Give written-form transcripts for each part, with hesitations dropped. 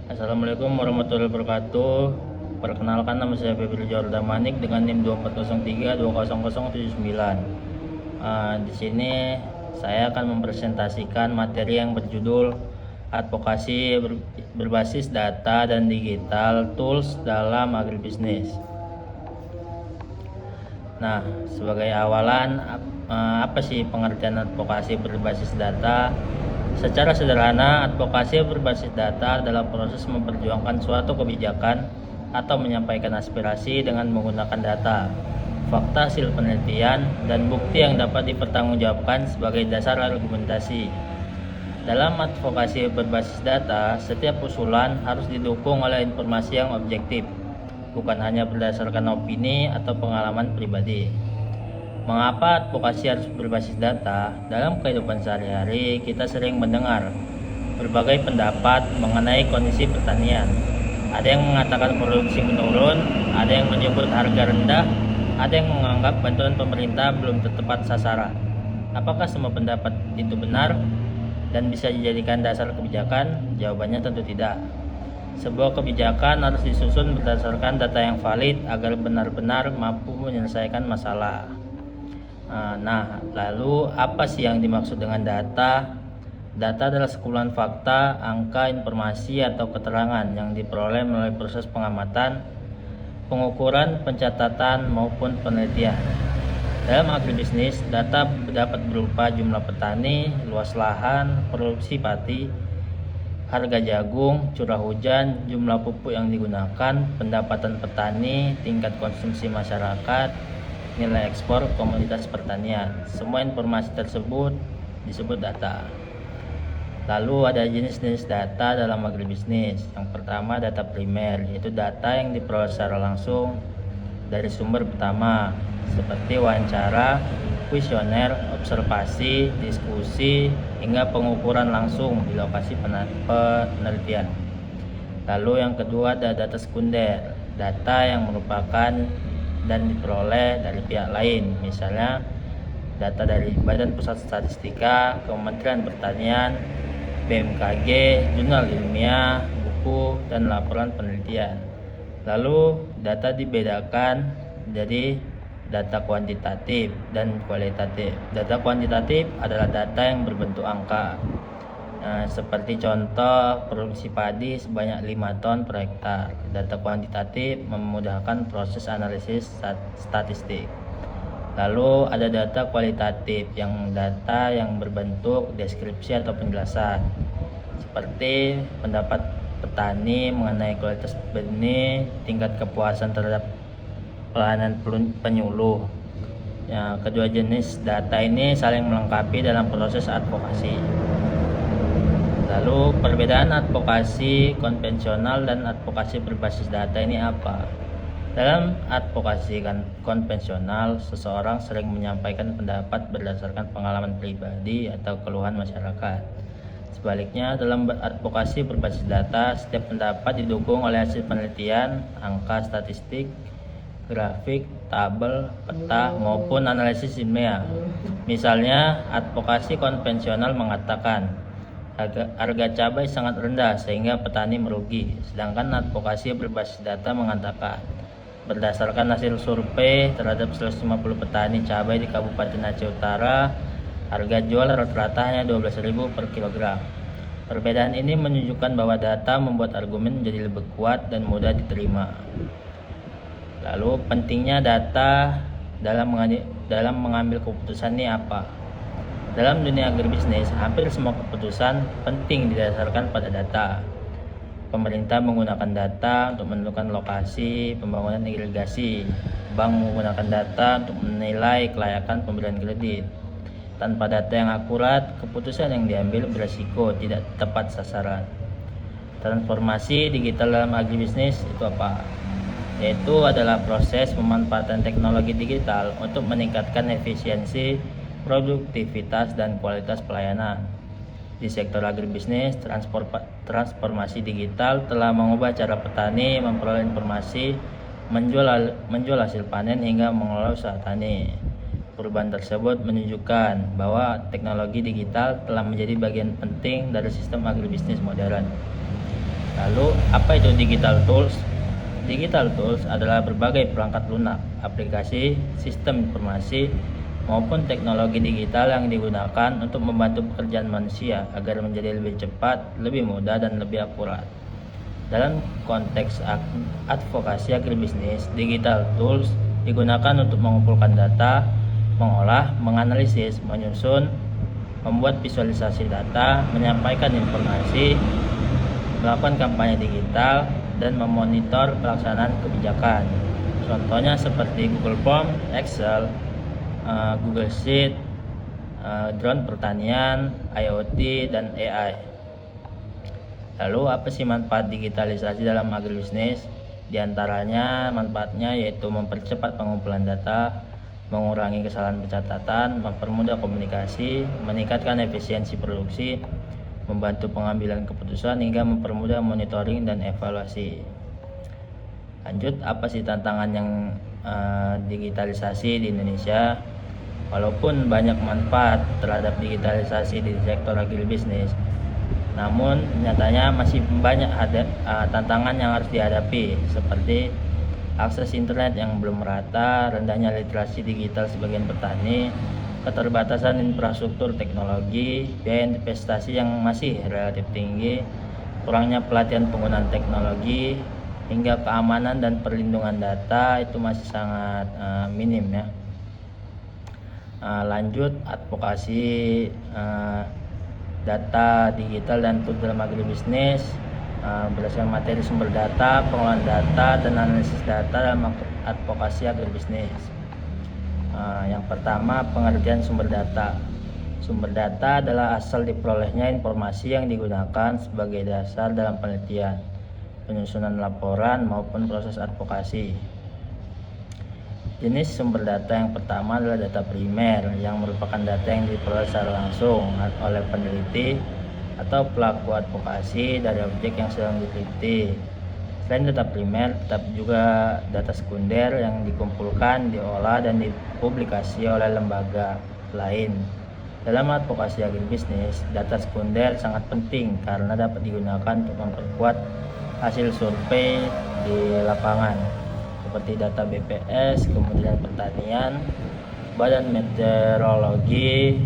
Assalamualaikum warahmatullahi wabarakatuh. Perkenalkan, nama saya Febri Jordan Manik dengan NIM 2403200079. Di sini saya akan mempresentasikan materi yang berjudul advokasi berbasis data dan digital tools dalam agribisnis. Nah, sebagai awalan, apa sih pengertian advokasi berbasis data? Secara sederhana, advokasi berbasis data adalah proses memperjuangkan suatu kebijakan atau menyampaikan aspirasi dengan menggunakan data, fakta hasil penelitian, dan bukti yang dapat dipertanggungjawabkan sebagai dasar argumentasi. Dalam advokasi berbasis data, setiap usulan harus didukung oleh informasi yang objektif, bukan hanya berdasarkan opini atau pengalaman pribadi. Mengapa advokasi harus berbasis data? Dalam kehidupan sehari-hari, kita sering mendengar berbagai pendapat mengenai kondisi pertanian. Ada yang mengatakan produksi menurun, ada yang menyebut harga rendah, ada yang menganggap bantuan pemerintah belum tepat sasaran. Apakah semua pendapat itu benar dan bisa dijadikan dasar kebijakan? Jawabannya tentu tidak. Sebuah kebijakan harus disusun berdasarkan data yang valid agar benar-benar mampu menyelesaikan masalah. Nah, lalu apa sih yang dimaksud dengan data? Data adalah sekumpulan fakta, angka, informasi, atau keterangan yang diperoleh melalui proses pengamatan, pengukuran, pencatatan, maupun penelitian. Dalam agribisnis, data dapat berupa jumlah petani, luas lahan, produksi padi, harga jagung, curah hujan, jumlah pupuk yang digunakan, pendapatan petani, tingkat konsumsi masyarakat, nilai ekspor komoditas pertanian. Semua informasi tersebut disebut data. Lalu ada jenis-jenis data dalam agribisnis. Yang pertama, data primer, yaitu data yang diperoleh secara langsung dari sumber pertama, seperti wawancara, kuesioner, observasi, diskusi, hingga pengukuran langsung di lokasi penelitian. Lalu yang kedua ada data sekunder, data yang merupakan dan diperoleh dari pihak lain, misalnya data dari Badan Pusat Statistika, Kementerian Pertanian, BMKG, jurnal ilmiah, buku, dan laporan penelitian. Lalu data dibedakan jadi data kuantitatif dan kualitatif. Data kuantitatif adalah data yang berbentuk angka. Seperti contoh produksi padi sebanyak 5 ton per hektar. Data kuantitatif memudahkan proses analisis statistik. Lalu ada data kualitatif, data yang berbentuk deskripsi atau penjelasan, seperti pendapat petani mengenai kualitas benih, tingkat kepuasan terhadap pelayanan penyuluh. Kedua jenis data ini saling melengkapi dalam proses advokasi. Lalu perbedaan advokasi konvensional dan advokasi berbasis data ini apa? Dalam advokasi konvensional, seseorang sering menyampaikan pendapat berdasarkan pengalaman pribadi atau keluhan masyarakat. Sebaliknya, dalam advokasi berbasis data, setiap pendapat didukung oleh hasil penelitian, angka statistik, grafik, tabel, peta, maupun analisis ilmiah. Misalnya, advokasi konvensional mengatakan harga cabai sangat rendah sehingga petani merugi. Sedangkan advokasi berbasis data mengatakan berdasarkan hasil survei terhadap 150 petani cabai di Kabupaten Aceh Utara, harga jual rata-rata hanya 12.000 per kilogram. Perbedaan ini menunjukkan bahwa data membuat argumen menjadi lebih kuat dan mudah diterima. Lalu pentingnya data dalam mengambil keputusan ini apa? Dalam dunia agribisnis, hampir semua keputusan penting didasarkan pada data. Pemerintah menggunakan data untuk menentukan lokasi pembangunan irigasi. Bank menggunakan data untuk menilai kelayakan pemberian kredit. Tanpa data yang akurat, keputusan yang diambil beresiko tidak tepat sasaran. Transformasi digital dalam agribisnis itu apa? Yaitu adalah proses pemanfaatan teknologi digital untuk meningkatkan efisiensi, produktivitas, dan kualitas pelayanan. Di sektor agribisnis, transformasi digital telah mengubah cara petani memperoleh informasi, menjual hasil panen, hingga mengelola usaha tani. Perubahan tersebut menunjukkan bahwa teknologi digital telah menjadi bagian penting dari sistem agribisnis modern. Lalu, apa itu digital tools? Digital tools adalah berbagai perangkat lunak, aplikasi, sistem informasi, maupun teknologi digital yang digunakan untuk membantu pekerjaan manusia agar menjadi lebih cepat, lebih mudah, dan lebih akurat. Dalam konteks advokasi agribisnis, digital tools digunakan untuk mengumpulkan data, mengolah, menganalisis, menyusun, membuat visualisasi data, menyampaikan informasi, melakukan kampanye digital, dan memonitor pelaksanaan kebijakan. Contohnya seperti Google Form, Excel, Google Sheet, drone pertanian, IoT, dan AI. Lalu apa sih manfaat digitalisasi dalam agribisnis? Di antaranya manfaatnya yaitu mempercepat pengumpulan data, mengurangi kesalahan pencatatan, mempermudah komunikasi, meningkatkan efisiensi produksi, membantu pengambilan keputusan, hingga mempermudah monitoring dan evaluasi. Lanjut, apa sih tantangan yang digitalisasi di Indonesia? Walaupun banyak manfaat terhadap digitalisasi di sektor agribisnis, namun nyatanya masih banyak tantangan yang harus dihadapi, seperti akses internet yang belum merata, rendahnya literasi digital sebagian petani, keterbatasan infrastruktur teknologi, biaya investasi yang masih relatif tinggi, kurangnya pelatihan penggunaan teknologi, hingga keamanan dan perlindungan data itu masih sangat minim ya. Lanjut, advokasi data digital dan tools dalam agribisnis berdasarkan materi sumber data, pengolahan data, dan analisis data dalam advokasi agribisnis. Yang pertama, pengertian sumber data. Sumber data adalah asal diperolehnya informasi yang digunakan sebagai dasar dalam penelitian, penyusunan laporan, maupun proses advokasi. Jenis sumber data yang pertama adalah data primer, yang merupakan data yang diperoleh secara langsung oleh peneliti atau pelaku advokasi dari objek yang sedang diteliti. Selain data primer, terdapat juga data sekunder yang dikumpulkan, diolah, dan dipublikasi oleh lembaga lain. Dalam advokasi agribisnis, data sekunder sangat penting karena dapat digunakan untuk memperkuat hasil survei di lapangan, seperti data BPS, Kementerian Pertanian, Badan Meteorologi,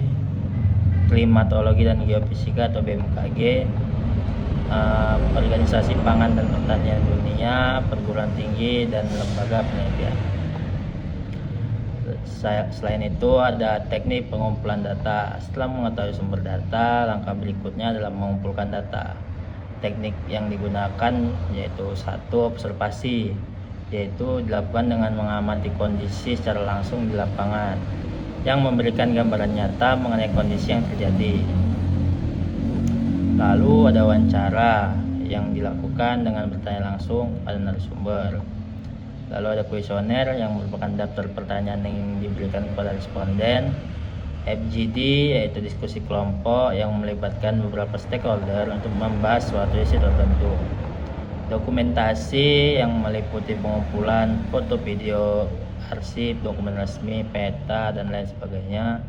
Klimatologi dan Geofisika atau BMKG, Organisasi Pangan dan Pertanian Dunia, perguruan tinggi, dan lembaga penelitian. Selain itu ada teknik pengumpulan data. Setelah mengetahui sumber data, langkah berikutnya adalah mengumpulkan data. Teknik yang digunakan yaitu satu, observasi, yaitu dilakukan dengan mengamati kondisi secara langsung di lapangan yang memberikan gambaran nyata mengenai kondisi yang terjadi. Lalu ada wawancara yang dilakukan dengan bertanya langsung pada narasumber. Lalu ada kuesioner yang merupakan daftar pertanyaan yang diberikan kepada responden. FGD yaitu diskusi kelompok yang melibatkan beberapa stakeholder untuk membahas suatu isu tertentu. Dokumentasi yang meliputi pengumpulan foto, video, arsip, dokumen resmi, peta, dan lain sebagainya.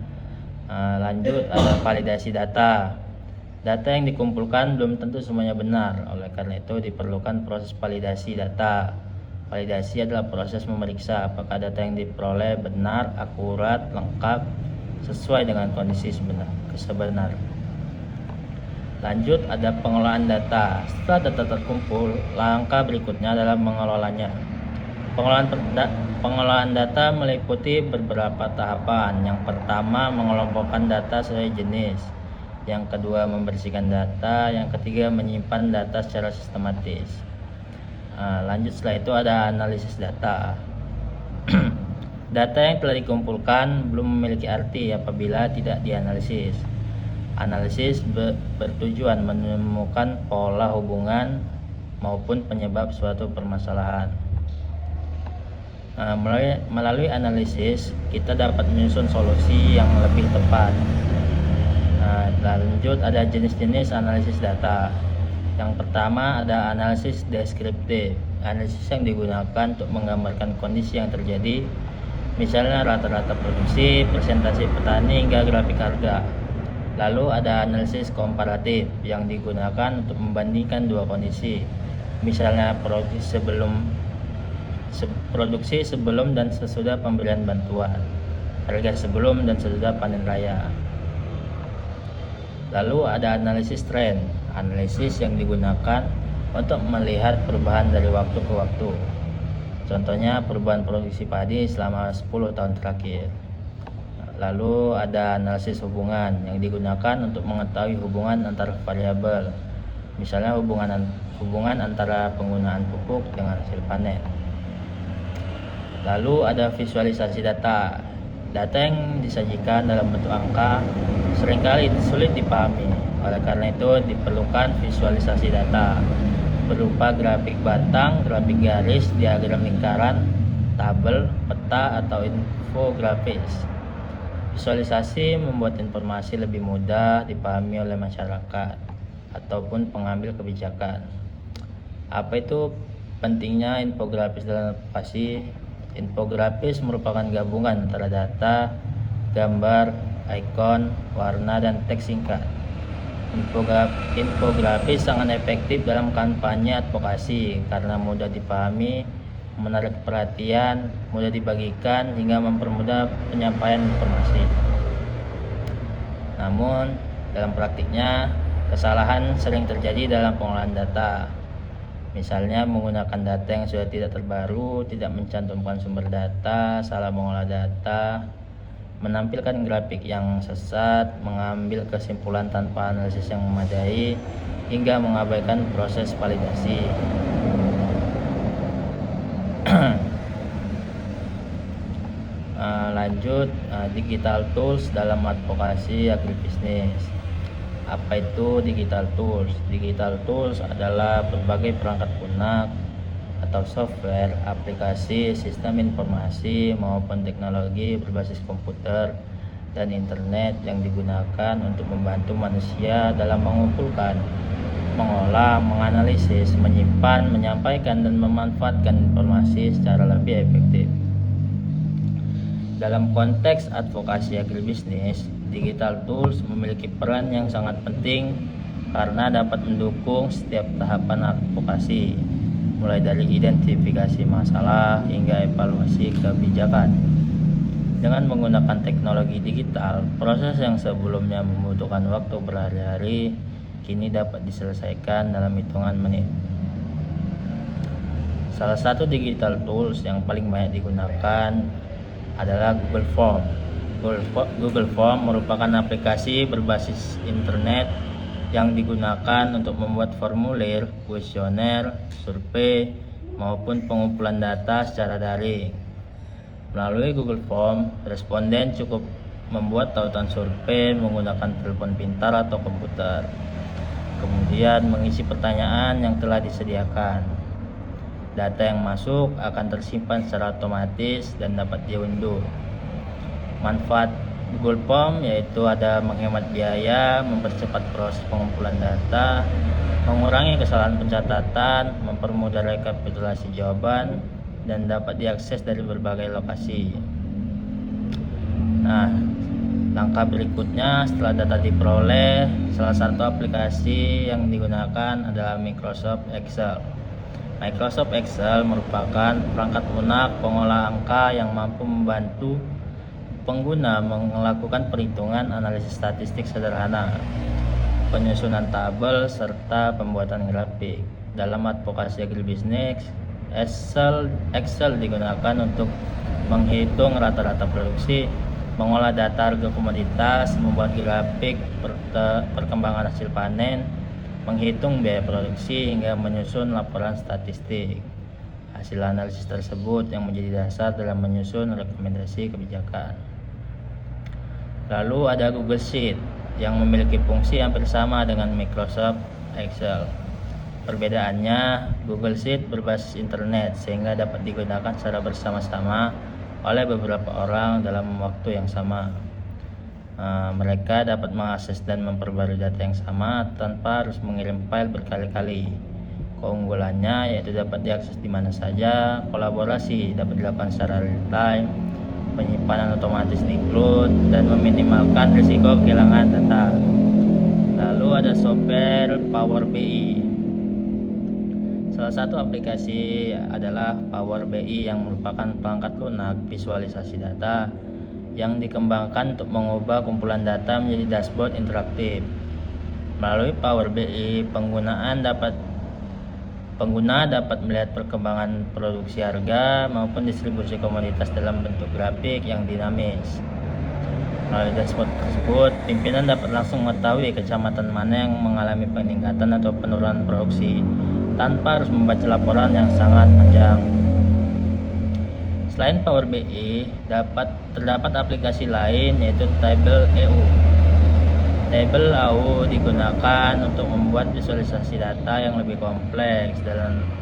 Lanjut, ada validasi data. Data yang dikumpulkan belum tentu semuanya benar, oleh karena itu diperlukan proses validasi data. Validasi adalah proses memeriksa apakah data yang diperoleh benar, akurat, lengkap, sesuai dengan kondisi sebenarnya. Lanjut, ada pengolahan data. Setelah data terkumpul, langkah berikutnya adalah mengelolanya. Pengolahan data meliputi beberapa tahapan. Yang pertama, mengelompokkan data sesuai jenis. Yang kedua, membersihkan data. Yang ketiga, menyimpan data secara sistematis. Lanjut, setelah itu ada analisis data. Data yang telah dikumpulkan belum memiliki arti apabila tidak dianalisis. Analisis bertujuan menemukan pola hubungan maupun penyebab suatu permasalahan. Melalui analisis, kita dapat menyusun solusi yang lebih tepat. Lanjut, ada jenis-jenis analisis data. Yang pertama ada analisis deskriptif. Analisis yang digunakan untuk menggambarkan kondisi yang terjadi, misalnya rata-rata produksi, presentasi petani, hingga grafik harga. Lalu ada analisis komparatif yang digunakan untuk membandingkan dua kondisi. Misalnya produksi sebelum dan sesudah pemberian bantuan, harga sebelum dan sesudah panen raya. Lalu ada analisis tren, analisis yang digunakan untuk melihat perubahan dari waktu ke waktu. Contohnya perubahan produksi padi selama 10 tahun terakhir. Lalu ada analisis hubungan yang digunakan untuk mengetahui hubungan antar variabel. Misalnya hubungan antara penggunaan pupuk dengan hasil panen. Lalu ada visualisasi data. Data yang disajikan dalam bentuk angka seringkali sulit dipahami. Oleh karena itu diperlukan visualisasi data berupa grafik batang, grafik garis, diagram lingkaran, tabel, peta, atau infografis. Visualisasi membuat informasi lebih mudah dipahami oleh masyarakat ataupun pengambil kebijakan. Apa itu pentingnya infografis dalam advokasi? Infografis merupakan gabungan antara data, gambar, ikon, warna, dan teks singkat. Infografis sangat efektif dalam kampanye advokasi karena mudah dipahami, menarik perhatian, mudah dibagikan, hingga mempermudah penyampaian informasi. Namun, dalam praktiknya, kesalahan sering terjadi dalam pengolahan data. Misalnya menggunakan data yang sudah tidak terbaru, tidak mencantumkan sumber data, salah mengolah data, menampilkan grafik yang sesat, mengambil kesimpulan tanpa analisis yang memadai, hingga mengabaikan proses validasi. Lanjut, digital tools dalam advokasi agribisnis. Apa itu digital tools? Digital tools adalah berbagai perangkat lunak atau software, aplikasi, sistem informasi maupun teknologi berbasis komputer dan internet yang digunakan untuk membantu manusia dalam mengumpulkan, mengolah, menganalisis, menyimpan, menyampaikan, dan memanfaatkan informasi secara lebih efektif. Dalam konteks advokasi agribisnis, digital tools memiliki peran yang sangat penting karena dapat mendukung setiap tahapan advokasi, mulai dari identifikasi masalah hingga evaluasi kebijakan. Dengan menggunakan teknologi digital, proses yang sebelumnya membutuhkan waktu berhari-hari kini dapat diselesaikan dalam hitungan menit. Salah satu digital tools yang paling banyak digunakan adalah Google Form. Google Form merupakan aplikasi berbasis internet yang digunakan untuk membuat formulir, kuesioner, survei, maupun pengumpulan data secara daring. Melalui Google Form, responden cukup membuat tautan survei menggunakan telepon pintar atau komputer, kemudian mengisi pertanyaan yang telah disediakan. Data yang masuk akan tersimpan secara otomatis dan dapat diunduh. Manfaat Google Form yaitu ada menghemat biaya, mempercepat proses pengumpulan data, mengurangi kesalahan pencatatan, mempermudah rekapitulasi jawaban, dan dapat diakses dari berbagai lokasi. Nah, langkah berikutnya setelah data diperoleh, salah satu aplikasi yang digunakan adalah Microsoft Excel. Microsoft Excel merupakan perangkat lunak pengolah angka yang mampu membantu pengguna melakukan perhitungan analisis statistik sederhana, penyusunan tabel, serta pembuatan grafik. Dalam advokasi agribisnis, Excel digunakan untuk menghitung rata-rata produksi, mengolah data harga komoditas, membuat grafik perkembangan hasil panen, menghitung biaya produksi, hingga menyusun laporan statistik. Hasil analisis tersebut yang menjadi dasar dalam menyusun rekomendasi kebijakan. Lalu ada Google Sheet yang memiliki fungsi hampir sama dengan Microsoft Excel. Perbedaannya, Google Sheet berbasis internet sehingga dapat digunakan secara bersama-sama oleh beberapa orang dalam waktu yang sama. Mereka dapat mengakses dan memperbarui data yang sama tanpa harus mengirim file berkali-kali. Keunggulannya yaitu dapat diakses di mana saja, kolaborasi dapat dilakukan secara real time, penyimpanan otomatis di cloud, dan meminimalkan risiko kehilangan data. Lalu ada software Power BI. Salah satu aplikasi adalah Power BI yang merupakan perangkat lunak visualisasi data yang dikembangkan untuk mengubah kumpulan data menjadi dashboard interaktif. Melalui Power BI, pengguna dapat melihat perkembangan produksi harga maupun distribusi komoditas dalam bentuk grafik yang dinamis. Melalui dashboard tersebut, pimpinan dapat langsung mengetahui kecamatan mana yang mengalami peningkatan atau penurunan produksi tanpa harus membaca laporan yang sangat panjang. Selain Power BI, terdapat aplikasi lain yaitu Table EU. Table AU digunakan untuk membuat visualisasi data yang lebih kompleks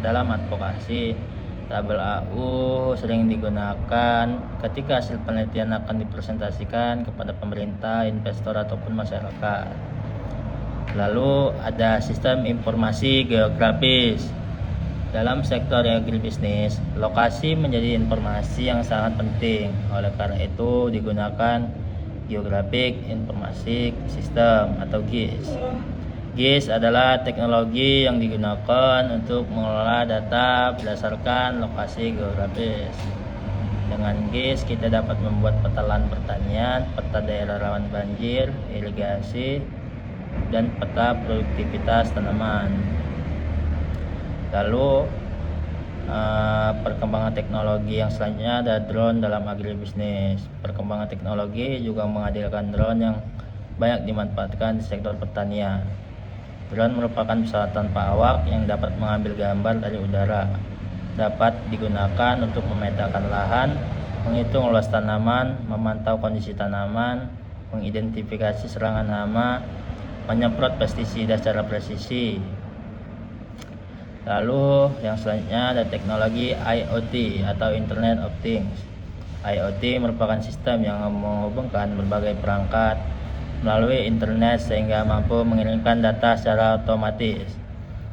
dalam advokasi. Tabel AU sering digunakan ketika hasil penelitian akan dipresentasikan kepada pemerintah, investor, ataupun masyarakat. Lalu ada sistem informasi geografis. Dalam sektor agribisnis, lokasi menjadi informasi yang sangat penting. Oleh karena itu digunakan Geographic Information System atau GIS. GIS adalah teknologi yang digunakan untuk mengelola data berdasarkan lokasi geografis. Dengan GIS kita dapat membuat peta lahan pertanian, peta daerah rawan banjir, irigasi, dan peta produktivitas tanaman. Lalu perkembangan teknologi yang selanjutnya ada drone dalam agribisnis. Perkembangan teknologi juga menghadirkan drone yang banyak dimanfaatkan di sektor pertanian. Drone merupakan pesawat tanpa awak yang dapat mengambil gambar dari udara. Dapat digunakan untuk memetakan lahan, menghitung luas tanaman, memantau kondisi tanaman, mengidentifikasi serangan hama, menyemprot pestisida secara presisi. Lalu yang selanjutnya ada teknologi IoT atau Internet of Things. IoT merupakan sistem yang menghubungkan berbagai perangkat melalui internet sehingga mampu mengirimkan data secara otomatis.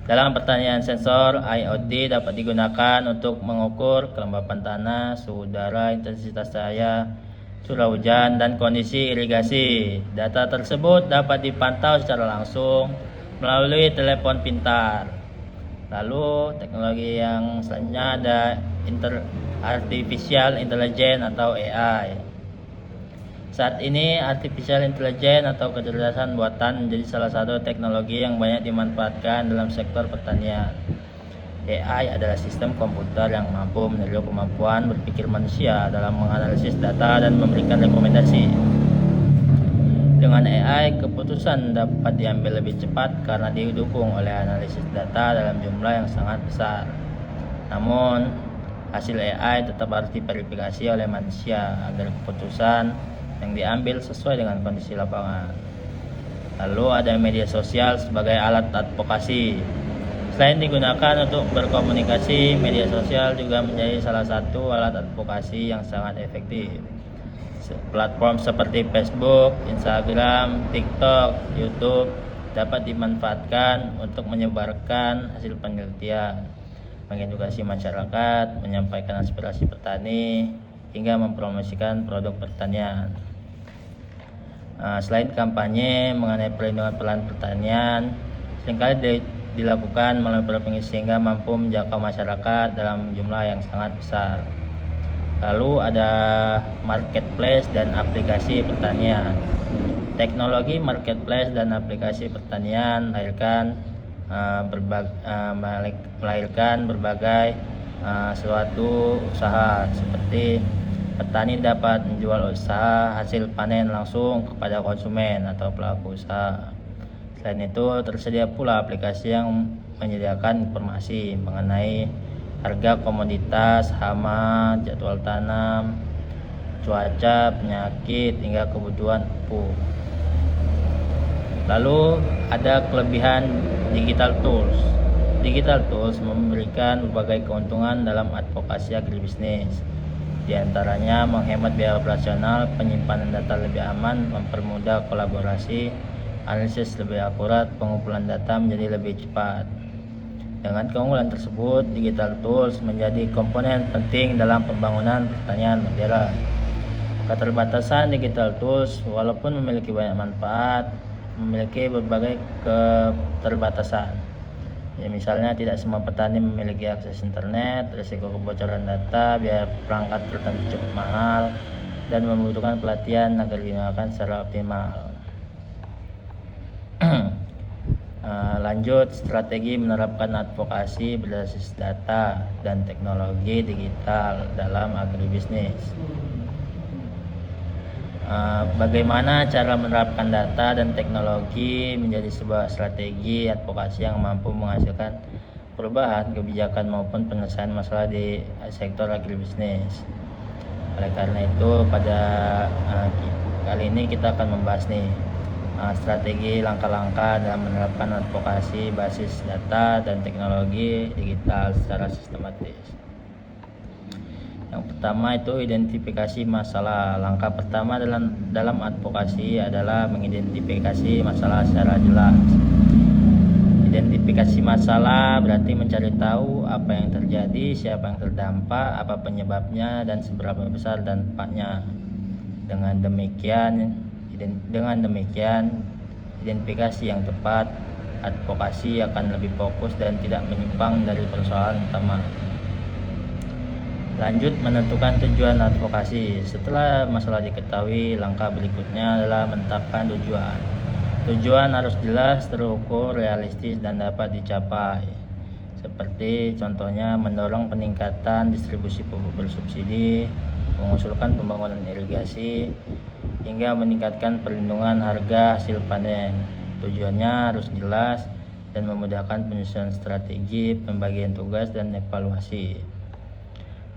Dalam pertanian, sensor IoT dapat digunakan untuk mengukur kelembapan tanah, suhu udara, intensitas cahaya, curah hujan, dan kondisi irigasi. Data tersebut dapat dipantau secara langsung melalui telepon pintar. Lalu teknologi yang selanjutnya ada Artificial Intelligence atau AI. Saat ini Artificial Intelligence atau kecerdasan buatan menjadi salah satu teknologi yang banyak dimanfaatkan dalam sektor pertanian. AI adalah sistem komputer yang mampu meniru kemampuan berpikir manusia dalam menganalisis data dan memberikan rekomendasi. Dengan AI, keputusan dapat diambil lebih cepat karena didukung oleh analisis data dalam jumlah yang sangat besar. Namun, hasil AI tetap harus diverifikasi oleh manusia agar keputusan yang diambil sesuai dengan kondisi lapangan. Lalu ada media sosial sebagai alat advokasi. Selain digunakan untuk berkomunikasi, media sosial juga menjadi salah satu alat advokasi yang sangat efektif. Platform seperti Facebook, Instagram, TikTok, YouTube dapat dimanfaatkan untuk menyebarkan hasil penelitian, mengedukasi masyarakat, menyampaikan aspirasi petani, hingga mempromosikan produk pertanian. Selain kampanye mengenai perlindungan lahan pertanian, seringkali dilakukan melalui provinsi sehingga mampu menjangkau masyarakat dalam jumlah yang sangat besar. Lalu ada marketplace dan aplikasi pertanian. Teknologi marketplace dan aplikasi pertanian melahirkan berbagai suatu usaha, seperti petani dapat menjual usaha hasil panen langsung kepada konsumen atau pelaku usaha. Selain itu, tersedia pula aplikasi yang menyediakan informasi mengenai harga komoditas, hama, jadwal tanam, cuaca, penyakit, hingga kebutuhan pupuk. Lalu ada kelebihan digital tools. Digital tools memberikan berbagai keuntungan dalam advokasi agribisnis. Di antaranya menghemat biaya operasional, penyimpanan data lebih aman, mempermudah kolaborasi, analisis lebih akurat, pengumpulan data menjadi lebih cepat. Dengan keunggulan tersebut, digital tools menjadi komponen penting dalam pembangunan pertanian modern. Keterbatasan digital tools walaupun memiliki banyak manfaat, memiliki berbagai keterbatasan. Ya, misalnya tidak semua petani memiliki akses internet, risiko kebocoran data, biaya perangkat tertentu cukup mahal, dan membutuhkan pelatihan agar digunakan secara optimal. Lanjut, strategi menerapkan advokasi berbasis data dan teknologi digital dalam agribisnis. Bagaimana cara menerapkan data dan teknologi menjadi sebuah strategi advokasi yang mampu menghasilkan perubahan kebijakan maupun penyelesaian masalah di sektor agribisnis. Oleh karena itu, pada kali ini kita akan membahas strategi langkah-langkah dalam menerapkan advokasi basis data dan teknologi digital secara sistematis. Yang pertama itu identifikasi masalah. Langkah pertama dalam advokasi adalah mengidentifikasi masalah secara jelas. Identifikasi masalah berarti mencari tahu apa yang terjadi, siapa yang terdampak, apa penyebabnya, dan seberapa besar dampaknya. Dengan demikian, identifikasi yang tepat, advokasi akan lebih fokus dan tidak menyimpang dari persoalan utama. Lanjut, menentukan tujuan advokasi. Setelah masalah diketahui, langkah berikutnya adalah menetapkan tujuan. Tujuan harus jelas, terukur, realistis, dan dapat dicapai. Seperti contohnya mendorong peningkatan distribusi pupuk bersubsidi, mengusulkan pembangunan irigasi, hingga meningkatkan perlindungan harga hasil panen. Tujuannya harus jelas dan memudahkan penyusunan strategi, pembagian tugas, dan evaluasi.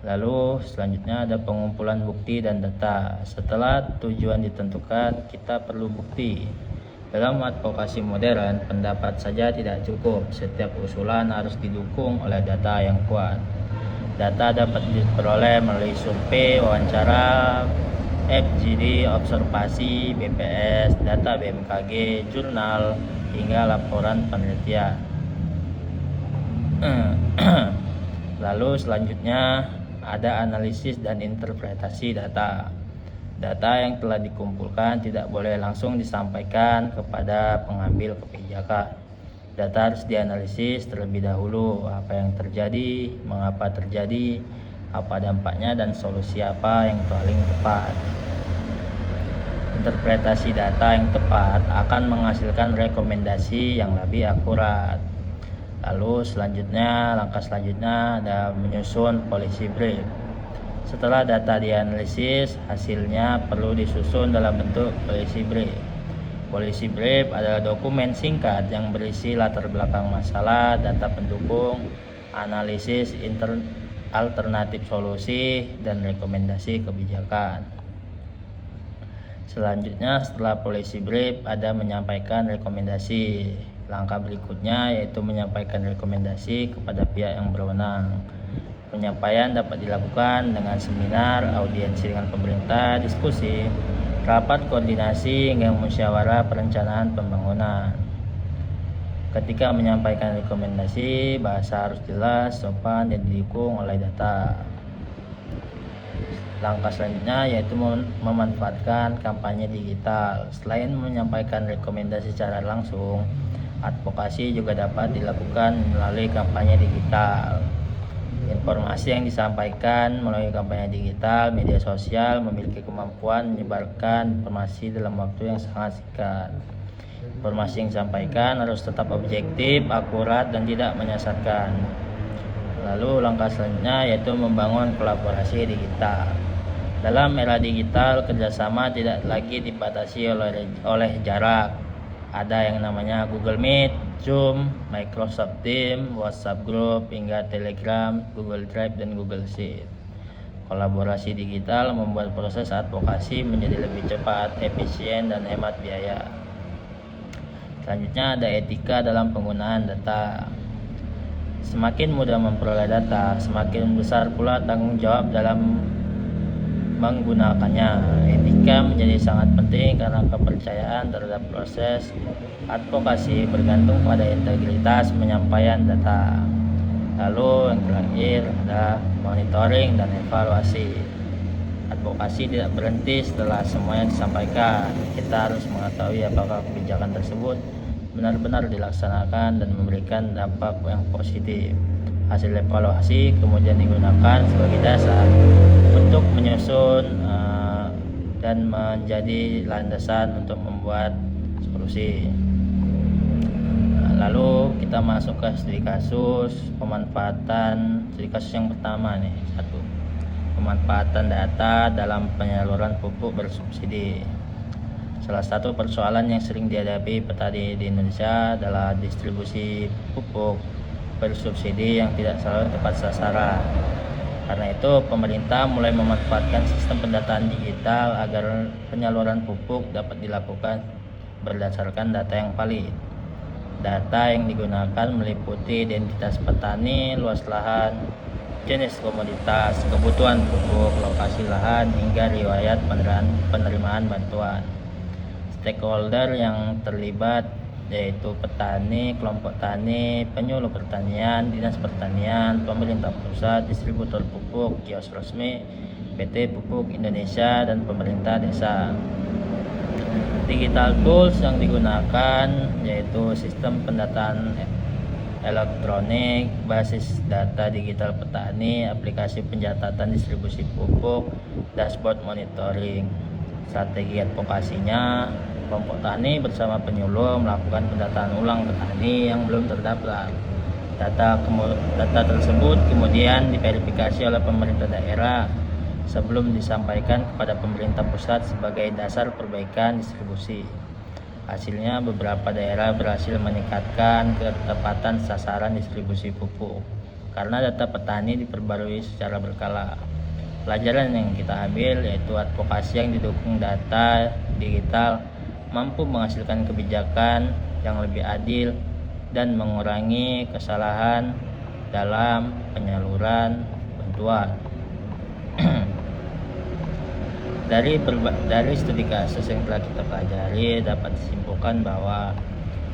Lalu selanjutnya ada pengumpulan bukti dan data. Setelah tujuan ditentukan, kita perlu bukti. Dalam advokasi modern, pendapat saja tidak cukup. Setiap usulan harus didukung oleh data yang kuat. Data dapat diperoleh melalui survei, wawancara, FGD, observasi, BPS, data BMKG, jurnal, hingga laporan penelitian. Lalu selanjutnya ada analisis dan interpretasi data. Data yang telah dikumpulkan tidak boleh langsung disampaikan kepada pengambil kebijakan. Data harus dianalisis terlebih dahulu, apa yang terjadi, mengapa terjadi, apa dampaknya, dan solusi apa yang paling tepat. Interpretasi data yang tepat akan menghasilkan rekomendasi yang lebih akurat. Lalu langkah selanjutnya ada menyusun policy brief. Setelah data dianalisis, hasilnya perlu disusun dalam bentuk policy brief. Policy brief adalah dokumen singkat yang berisi latar belakang masalah, data pendukung, analisis alternatif solusi, dan rekomendasi kebijakan. Selanjutnya, setelah policy brief ada menyampaikan rekomendasi. Langkah berikutnya yaitu menyampaikan rekomendasi kepada pihak yang berwenang. Penyampaian dapat dilakukan dengan seminar, audiensi dengan pemerintah, diskusi, rapat koordinasi, hingga musyawarah perencanaan pembangunan. Ketika menyampaikan rekomendasi, bahasa harus jelas, sopan, dan didukung oleh data. Langkah selanjutnya yaitu memanfaatkan kampanye digital. Selain menyampaikan rekomendasi secara langsung, advokasi juga dapat dilakukan melalui kampanye digital. Informasi yang disampaikan melalui kampanye digital, media sosial memiliki kemampuan menyebarkan informasi dalam waktu yang sangat singkat. Informasi yang disampaikan harus tetap objektif, akurat, dan tidak menyesatkan. Lalu langkah selanjutnya yaitu membangun kolaborasi digital. Dalam era digital, kerjasama tidak lagi dibatasi oleh jarak. Ada yang namanya Google Meet, Zoom, Microsoft Teams, WhatsApp Group, hingga Telegram, Google Drive, dan Google Sheet. Kolaborasi digital membuat proses advokasi menjadi lebih cepat, efisien, dan hemat biaya. Selanjutnya ada etika dalam penggunaan data. Semakin mudah memperoleh data, semakin besar pula tanggung jawab dalam menggunakannya. Etika menjadi sangat penting karena kepercayaan terhadap proses advokasi bergantung pada integritas penyampaian data. Lalu yang terakhir ada monitoring dan evaluasi. Advokasi tidak berhenti setelah semuanya disampaikan. Kita harus mengetahui apakah kebijakan tersebut benar-benar dilaksanakan dan memberikan dampak yang positif. Hasil evaluasi kemudian digunakan sebagai dasar untuk menyusun dan menjadi landasan untuk membuat solusi. Lalu kita masuk ke studi kasus pemanfaatan. Studi kasus yang pertama nih, satu, pemanfaatan data dalam penyaluran pupuk bersubsidi. Salah satu persoalan yang sering dihadapi petani di Indonesia adalah distribusi pupuk bersubsidi yang tidak selalu tepat sasaran. Karena itu, pemerintah mulai memanfaatkan sistem pendataan digital agar penyaluran pupuk dapat dilakukan berdasarkan data yang valid. Data yang digunakan meliputi identitas petani, luas lahan, jenis komoditas, kebutuhan pupuk, lokasi lahan, hingga riwayat penerimaan bantuan. Stakeholder yang terlibat yaitu petani, kelompok tani, penyuluh pertanian, dinas pertanian, pemerintah pusat, distributor pupuk, kios resmi, PT Pupuk Indonesia, dan pemerintah desa. Digital tools yang digunakan yaitu sistem pendataan elektronik, basis data digital petani, aplikasi pencatatan distribusi pupuk, dashboard monitoring. Strategi advokasinya, kelompok tani bersama penyuluh melakukan pendataan ulang petani yang belum terdaftar. Data tersebut kemudian diverifikasi oleh pemerintah daerah sebelum disampaikan kepada pemerintah pusat sebagai dasar perbaikan distribusi. Hasilnya, beberapa daerah berhasil meningkatkan ketepatan sasaran distribusi pupuk karena data petani diperbarui secara berkala. Pelajaran yang kita ambil yaitu advokasi yang didukung data digital mampu menghasilkan kebijakan yang lebih adil dan mengurangi kesalahan dalam penyaluran bantuan. Dari studi kasus yang telah kita pelajari dapat disimpulkan bahwa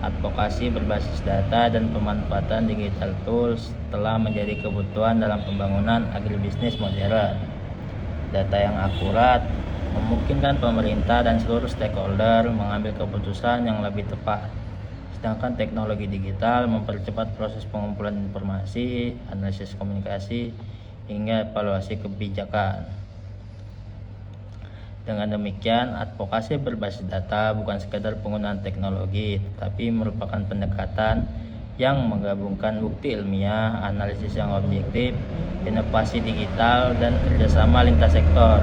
advokasi berbasis data dan pemanfaatan digital tools telah menjadi kebutuhan dalam pembangunan agribisnis modern. Data yang akurat memungkinkan pemerintah dan seluruh stakeholder mengambil keputusan yang lebih tepat. Sedangkan teknologi digital mempercepat proses pengumpulan informasi, analisis komunikasi, hingga evaluasi kebijakan. Dengan demikian, advokasi berbasis data bukan sekedar penggunaan teknologi, tetapi merupakan pendekatan yang menggabungkan bukti ilmiah, analisis yang objektif, inovasi digital, dan kerjasama lintas sektor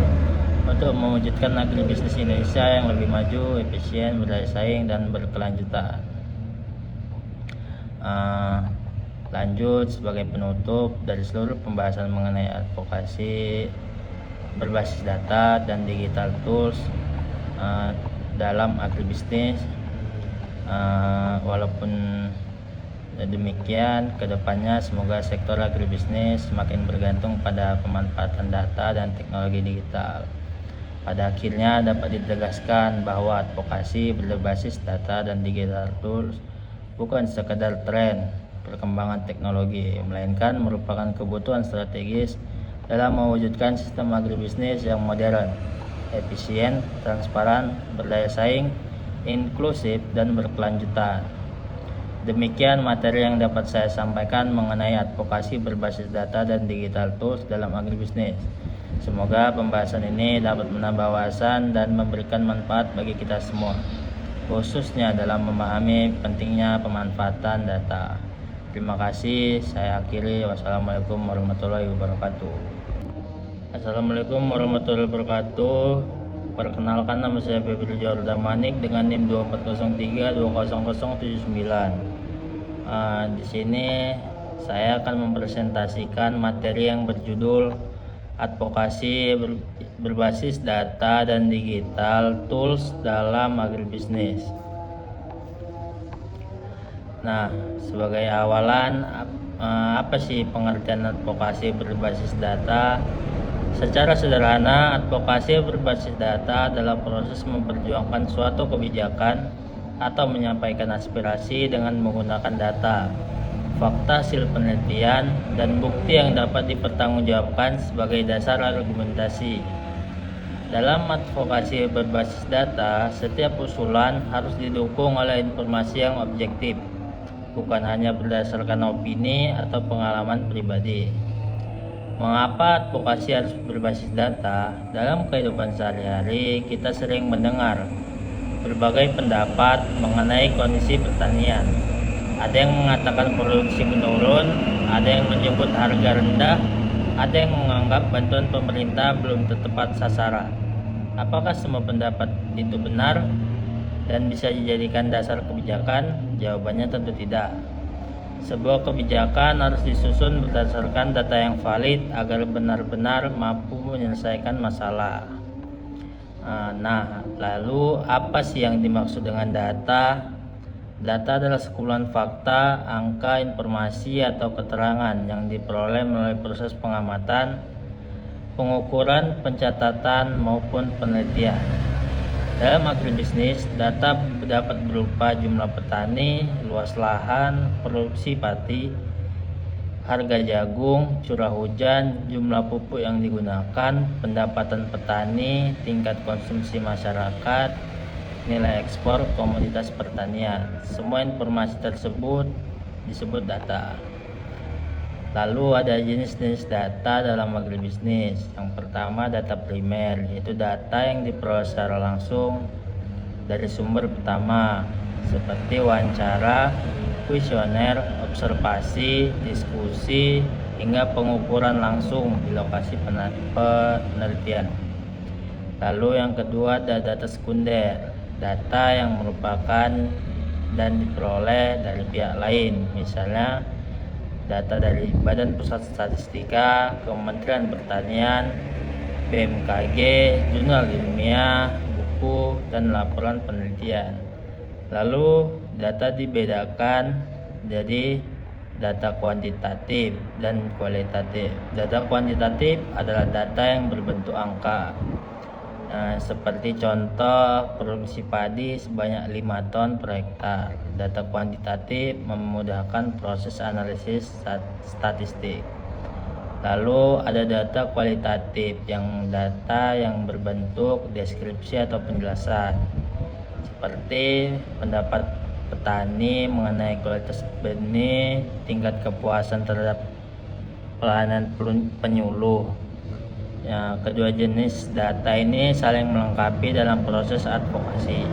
untuk mewujudkan agribisnis Indonesia yang lebih maju, efisien, berdaya saing, dan berkelanjutan. Lanjut, sebagai penutup dari seluruh pembahasan mengenai advokasi berbasis data dan digital tools dalam agribisnis, walaupun demikian, kedepannya semoga sektor agribisnis semakin bergantung pada pemanfaatan data dan teknologi digital. Pada akhirnya dapat ditegaskan bahwa advokasi berbasis data dan digital tools bukan sekadar tren perkembangan teknologi, melainkan merupakan kebutuhan strategis dalam mewujudkan sistem agribisnis yang modern, efisien, transparan, berdaya saing, inklusif, dan berkelanjutan. Demikian materi yang dapat saya sampaikan mengenai advokasi berbasis data dan digital tools dalam agribisnis. Semoga pembahasan ini dapat menambah wawasan dan memberikan manfaat bagi kita semua, khususnya dalam memahami pentingnya pemanfaatan data. Terima kasih, saya akhiri. Wassalamualaikum warahmatullahi wabarakatuh. Assalamualaikum warahmatullahi wabarakatuh. Perkenalkan, nama saya Febri Jordan Manik dengan NIM 241320079. Di sini saya akan mempresentasikan materi yang berjudul advokasi berbasis data dan digital tools dalam agribisnis. Nah, sebagai awalan, apa sih pengertian advokasi berbasis data? Secara sederhana, advokasi berbasis data adalah proses memperjuangkan suatu kebijakan atau menyampaikan aspirasi dengan menggunakan data, fakta hasil penelitian, dan bukti yang dapat dipertanggungjawabkan sebagai dasar argumentasi. Dalam advokasi berbasis data, setiap usulan harus didukung oleh informasi yang objektif, bukan hanya berdasarkan opini atau pengalaman pribadi. Mengapa advokasi harus berbasis data? Dalam kehidupan sehari-hari, kita sering mendengar berbagai pendapat mengenai kondisi pertanian. Ada yang mengatakan produksi menurun, ada yang menyebut harga rendah, ada yang menganggap bantuan pemerintah belum tepat sasaran. Apakah semua pendapat itu benar dan bisa dijadikan dasar kebijakan? Jawabannya tentu tidak. Sebuah kebijakan harus disusun berdasarkan data yang valid agar benar-benar mampu menyelesaikan masalah. Nah, lalu apa sih yang dimaksud dengan data? Data adalah sekumpulan fakta, angka, informasi, atau keterangan yang diperoleh melalui proses pengamatan, pengukuran, pencatatan, maupun penelitian. Dalam agribisnis, data dapat berupa jumlah petani, luas lahan, produksi padi, harga jagung, curah hujan, jumlah pupuk yang digunakan, pendapatan petani, tingkat konsumsi masyarakat, nilai ekspor komoditas pertanian. Semua informasi tersebut disebut data. Lalu ada jenis-jenis data dalam agribisnis. Yang pertama data primer, yaitu data yang diperoleh secara langsung dari sumber pertama seperti wawancara, kuesioner, observasi, diskusi, hingga pengukuran langsung di lokasi penelitian. Lalu yang kedua ada data sekunder, data yang merupakan dan diperoleh dari pihak lain, misalnya data dari Badan Pusat Statistika, Kementerian Pertanian, BMKG, jurnal ilmiah, buku, dan laporan penelitian. Lalu data dibedakan jadi data kuantitatif dan kualitatif. Data kuantitatif adalah data yang berbentuk angka. Seperti contoh produksi padi sebanyak 5 ton per hektar. Data kuantitatif memudahkan proses analisis statistik. Lalu ada data kualitatif, yang data yang berbentuk deskripsi atau penjelasan, seperti pendapat petani mengenai kualitas benih, tingkat kepuasan terhadap pelayanan penyuluh. Kedua jenis data ini saling melengkapi dalam proses advokasi.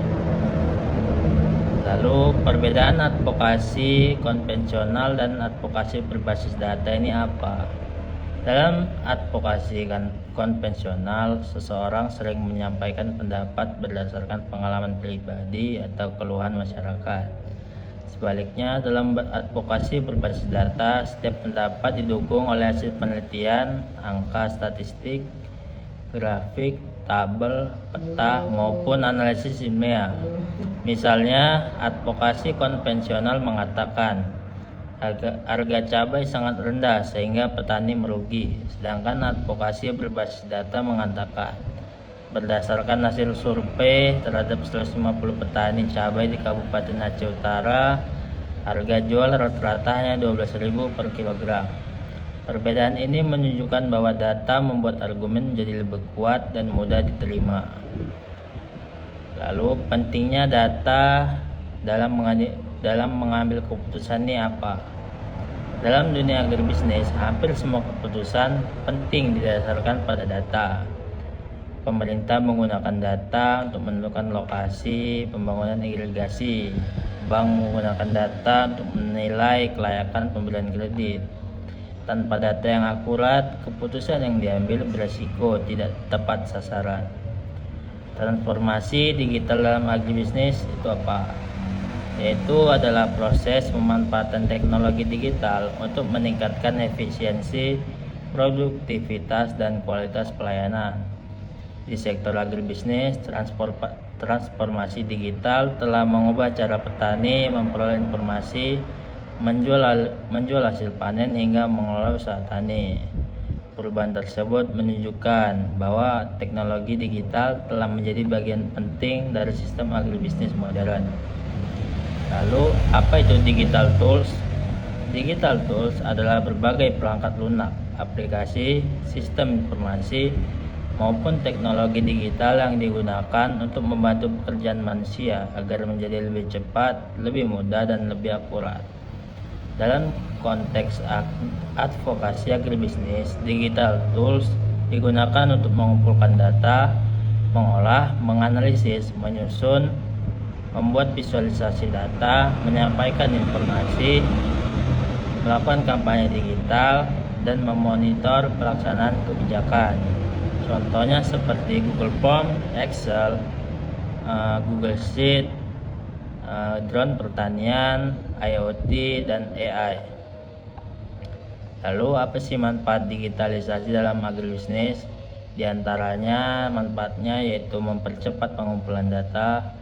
Lalu perbedaan advokasi konvensional dan advokasi berbasis data ini apa? Dalam advokasi konvensional, seseorang sering menyampaikan pendapat berdasarkan pengalaman pribadi atau keluhan masyarakat. Sebaliknya, dalam advokasi berbasis data, setiap pendapat didukung oleh hasil penelitian, angka statistik, grafik, tabel, peta, maupun analisis ilmiah. Misalnya, advokasi konvensional mengatakan harga cabai sangat rendah sehingga petani merugi, sedangkan advokasi berbasis data mengatakan berdasarkan hasil survei terhadap 150 petani cabai di Kabupaten Aceh Utara, harga jual rata-rata hanya 12.000 per kilogram. Perbedaan ini menunjukkan bahwa data membuat argumen menjadi lebih kuat dan mudah diterima. Lalu pentingnya data dalam mengambil keputusan ini apa? Dalam dunia agribisnis, hampir semua keputusan penting didasarkan pada data. Pemerintah menggunakan data untuk menentukan lokasi pembangunan irigasi. Bank menggunakan data untuk menilai kelayakan pemberian kredit. Tanpa data yang akurat, keputusan yang diambil beresiko tidak tepat sasaran. Transformasi digital dalam agribisnis itu apa? Yaitu adalah proses pemanfaatan teknologi digital untuk meningkatkan efisiensi, produktivitas, dan kualitas pelayanan. Di sektor agribisnis, transformasi digital telah mengubah cara petani memperoleh informasi, menjual hasil panen hingga mengelola usaha tani. Perubahan tersebut menunjukkan bahwa teknologi digital telah menjadi bagian penting dari sistem agribisnis modern. Lalu, apa itu digital tools? Digital tools adalah berbagai perangkat lunak, aplikasi, sistem informasi, maupun teknologi digital yang digunakan untuk membantu pekerjaan manusia agar menjadi lebih cepat, lebih mudah, dan lebih akurat. Dalam konteks advokasi agribisnis, digital tools digunakan untuk mengumpulkan data, mengolah, menganalisis, menyusun, membuat visualisasi data, menyampaikan informasi, melakukan kampanye digital, dan memonitor pelaksanaan kebijakan. Contohnya seperti Google Form, Excel, Google Sheet, drone pertanian, IoT, dan AI. Lalu apa sih manfaat digitalisasi dalam agribisnis? Di antaranya manfaatnya yaitu mempercepat pengumpulan data,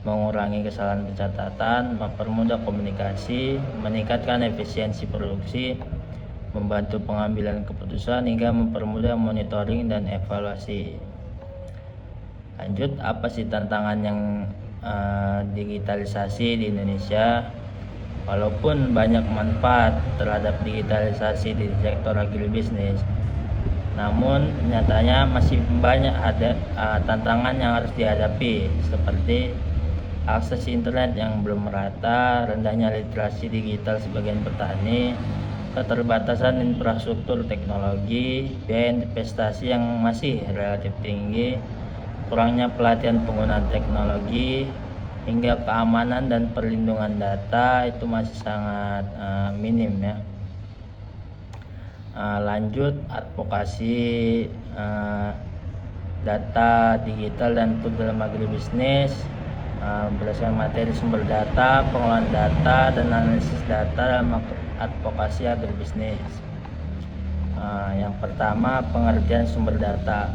mengurangi kesalahan pencatatan, mempermudah komunikasi, meningkatkan efisiensi produksi, membantu pengambilan keputusan, hingga mempermudah monitoring dan evaluasi. Lanjut, apa sih tantangan yang digitalisasi di Indonesia? Walaupun banyak manfaat terhadap digitalisasi di sektor agribisnis, namun nyatanya masih banyak ada tantangan yang harus dihadapi, seperti akses internet yang belum merata, rendahnya literasi digital sebagian petani, keterbatasan infrastruktur teknologi, biaya investasi yang masih relatif tinggi, kurangnya pelatihan penggunaan teknologi, hingga keamanan dan perlindungan data itu masih sangat minim ya. Lanjut, advokasi data digital dan tool dalam agribisnis berdasarkan materi sumber data, pengolahan data, dan analisis data dalam advokasi agribisnis. Yang pertama, pengertian sumber data.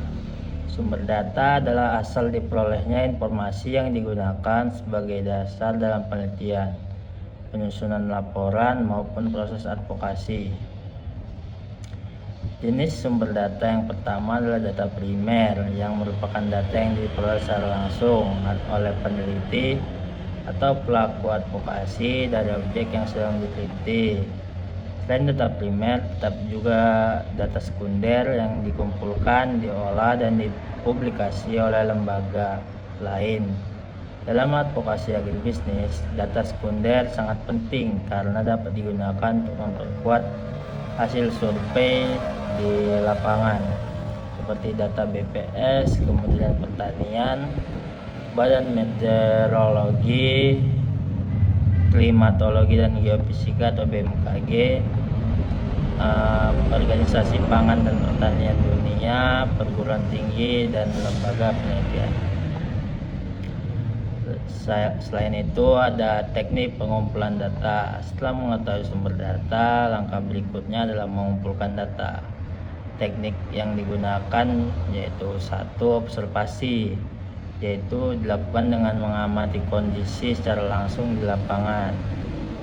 Sumber data adalah asal diperolehnya informasi yang digunakan sebagai dasar dalam penelitian, penyusunan laporan, maupun proses advokasi. Jenis sumber data yang pertama adalah data primer, yang merupakan data yang diperoleh secara langsung oleh peneliti atau pelaku advokasi dari objek yang sedang diteliti. Selain data primer, terdapat juga data sekunder yang dikumpulkan, diolah, dan dipublikasi oleh lembaga lain. Dalam advokasi agribisnis, data sekunder sangat penting karena dapat digunakan untuk memperkuat hasil survei di lapangan, seperti data BPS, Kementerian Pertanian, Badan Meteorologi, Klimatologi dan Geofisika atau BMKG, Organisasi Pangan dan Pertanian Dunia, perguruan tinggi, dan lembaga penelitian. Selain itu ada teknik pengumpulan data. Setelah mengetahui sumber data, langkah berikutnya adalah mengumpulkan data. Teknik yang digunakan yaitu satu, observasi, yaitu dilakukan dengan mengamati kondisi secara langsung di lapangan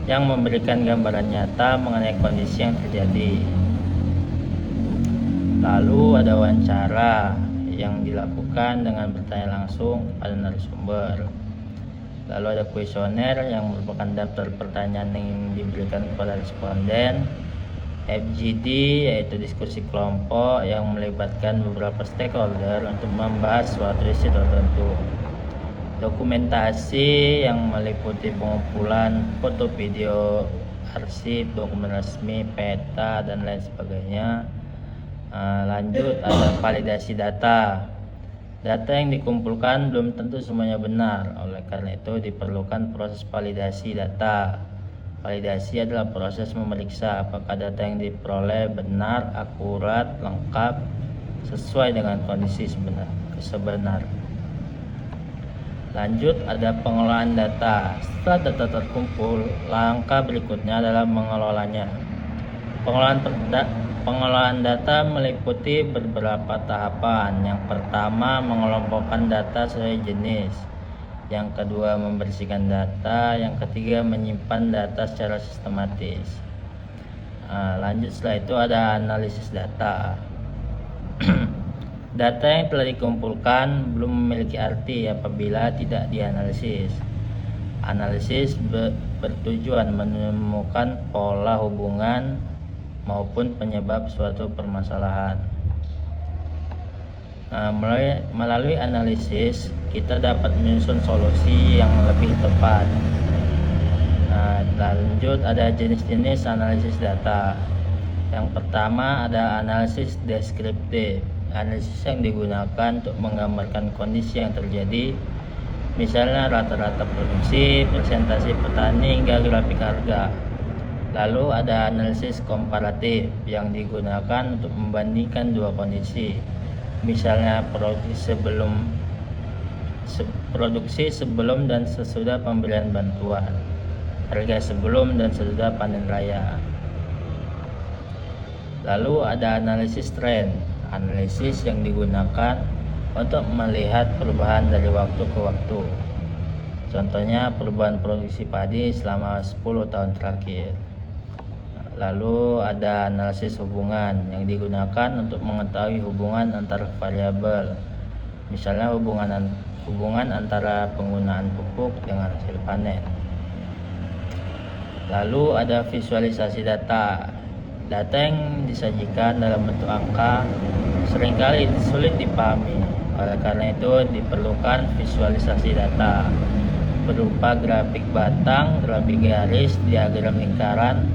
yang memberikan gambaran nyata mengenai kondisi yang terjadi. Lalu ada wawancara yang dilakukan dengan bertanya langsung pada narasumber. Lalu ada kuesioner yang merupakan daftar pertanyaan yang diberikan kepada responden. FGD yaitu diskusi kelompok yang melibatkan beberapa stakeholder untuk membahas suatu isu tertentu. Dokumentasi yang meliputi pengumpulan foto, video, arsip, dokumen resmi, peta, dan lain sebagainya. Lanjut, ada validasi data. Data yang dikumpulkan belum tentu semuanya benar, oleh karena itu diperlukan proses validasi data. Validasi adalah proses memeriksa apakah data yang diperoleh benar, akurat, lengkap, sesuai dengan kondisi sebenar. Lanjut, ada pengolahan data. Setelah data terkumpul, langkah berikutnya adalah mengelolanya. Pengolahan data meliputi beberapa tahapan. Yang pertama, mengelompokkan data sesuai jenis. Yang kedua, membersihkan data. Yang ketiga, menyimpan data secara sistematis. Lanjut, setelah itu ada analisis data. Data yang telah dikumpulkan belum memiliki arti apabila tidak dianalisis. Analisis bertujuan menemukan pola hubungan maupun penyebab suatu permasalahan. Melalui analisis, kita dapat menyusun solusi yang lebih tepat. Lanjut, ada jenis-jenis analisis data. Yang pertama ada analisis deskriptif. Analisis yang digunakan untuk menggambarkan kondisi yang terjadi, misalnya rata-rata produksi, presentasi petani, hingga grafik harga. Lalu ada analisis komparatif yang digunakan untuk membandingkan dua kondisi, misalnya produksi sebelum dan sesudah pemberian bantuan, harga sebelum dan sesudah panen raya. Lalu ada analisis tren, analisis yang digunakan untuk melihat perubahan dari waktu ke waktu. Contohnya perubahan produksi padi selama 10 tahun terakhir. Lalu ada analisis hubungan yang digunakan untuk mengetahui hubungan antar variabel, misalnya hubungan antara penggunaan pupuk dengan hasil panen. Lalu ada visualisasi data. Data yang disajikan dalam bentuk angka seringkali sulit dipahami. Oleh karena itu diperlukan visualisasi data berupa grafik batang, grafik garis, diagram lingkaran,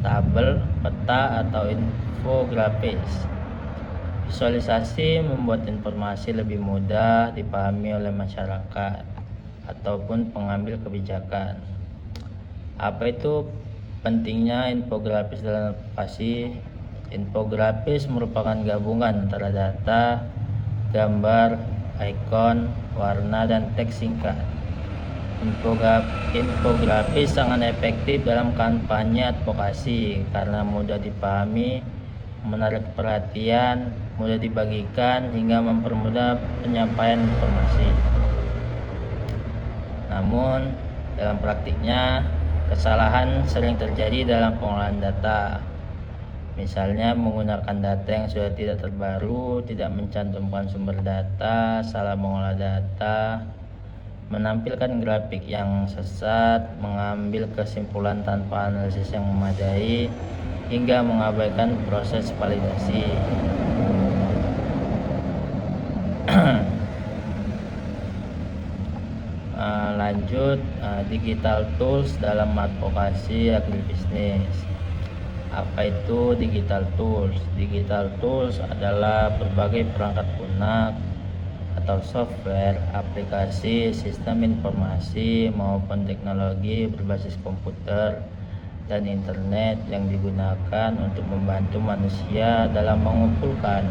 tabel, peta, atau infografis. Visualisasi membuat informasi lebih mudah dipahami oleh masyarakat ataupun pengambil kebijakan. Apa itu pentingnya infografis dalam advokasi? Infografis merupakan gabungan antara data, gambar, ikon, warna, dan teks singkat. Infografis sangat efektif dalam kampanye advokasi karena mudah dipahami, menarik perhatian, mudah dibagikan, hingga mempermudah penyampaian informasi. Namun, dalam praktiknya, kesalahan sering terjadi dalam pengolahan data. Misalnya menggunakan data yang sudah tidak terbaru, tidak mencantumkan sumber data, salah mengolah data, menampilkan grafik yang sesat, mengambil kesimpulan tanpa analisis yang memadai, hingga mengabaikan proses validasi. Lanjut, digital tools dalam advokasi agribisnis. Apa itu digital tools? Digital tools adalah berbagai perangkat lunak atau software, aplikasi, sistem informasi maupun teknologi berbasis komputer dan internet yang digunakan untuk membantu manusia dalam mengumpulkan,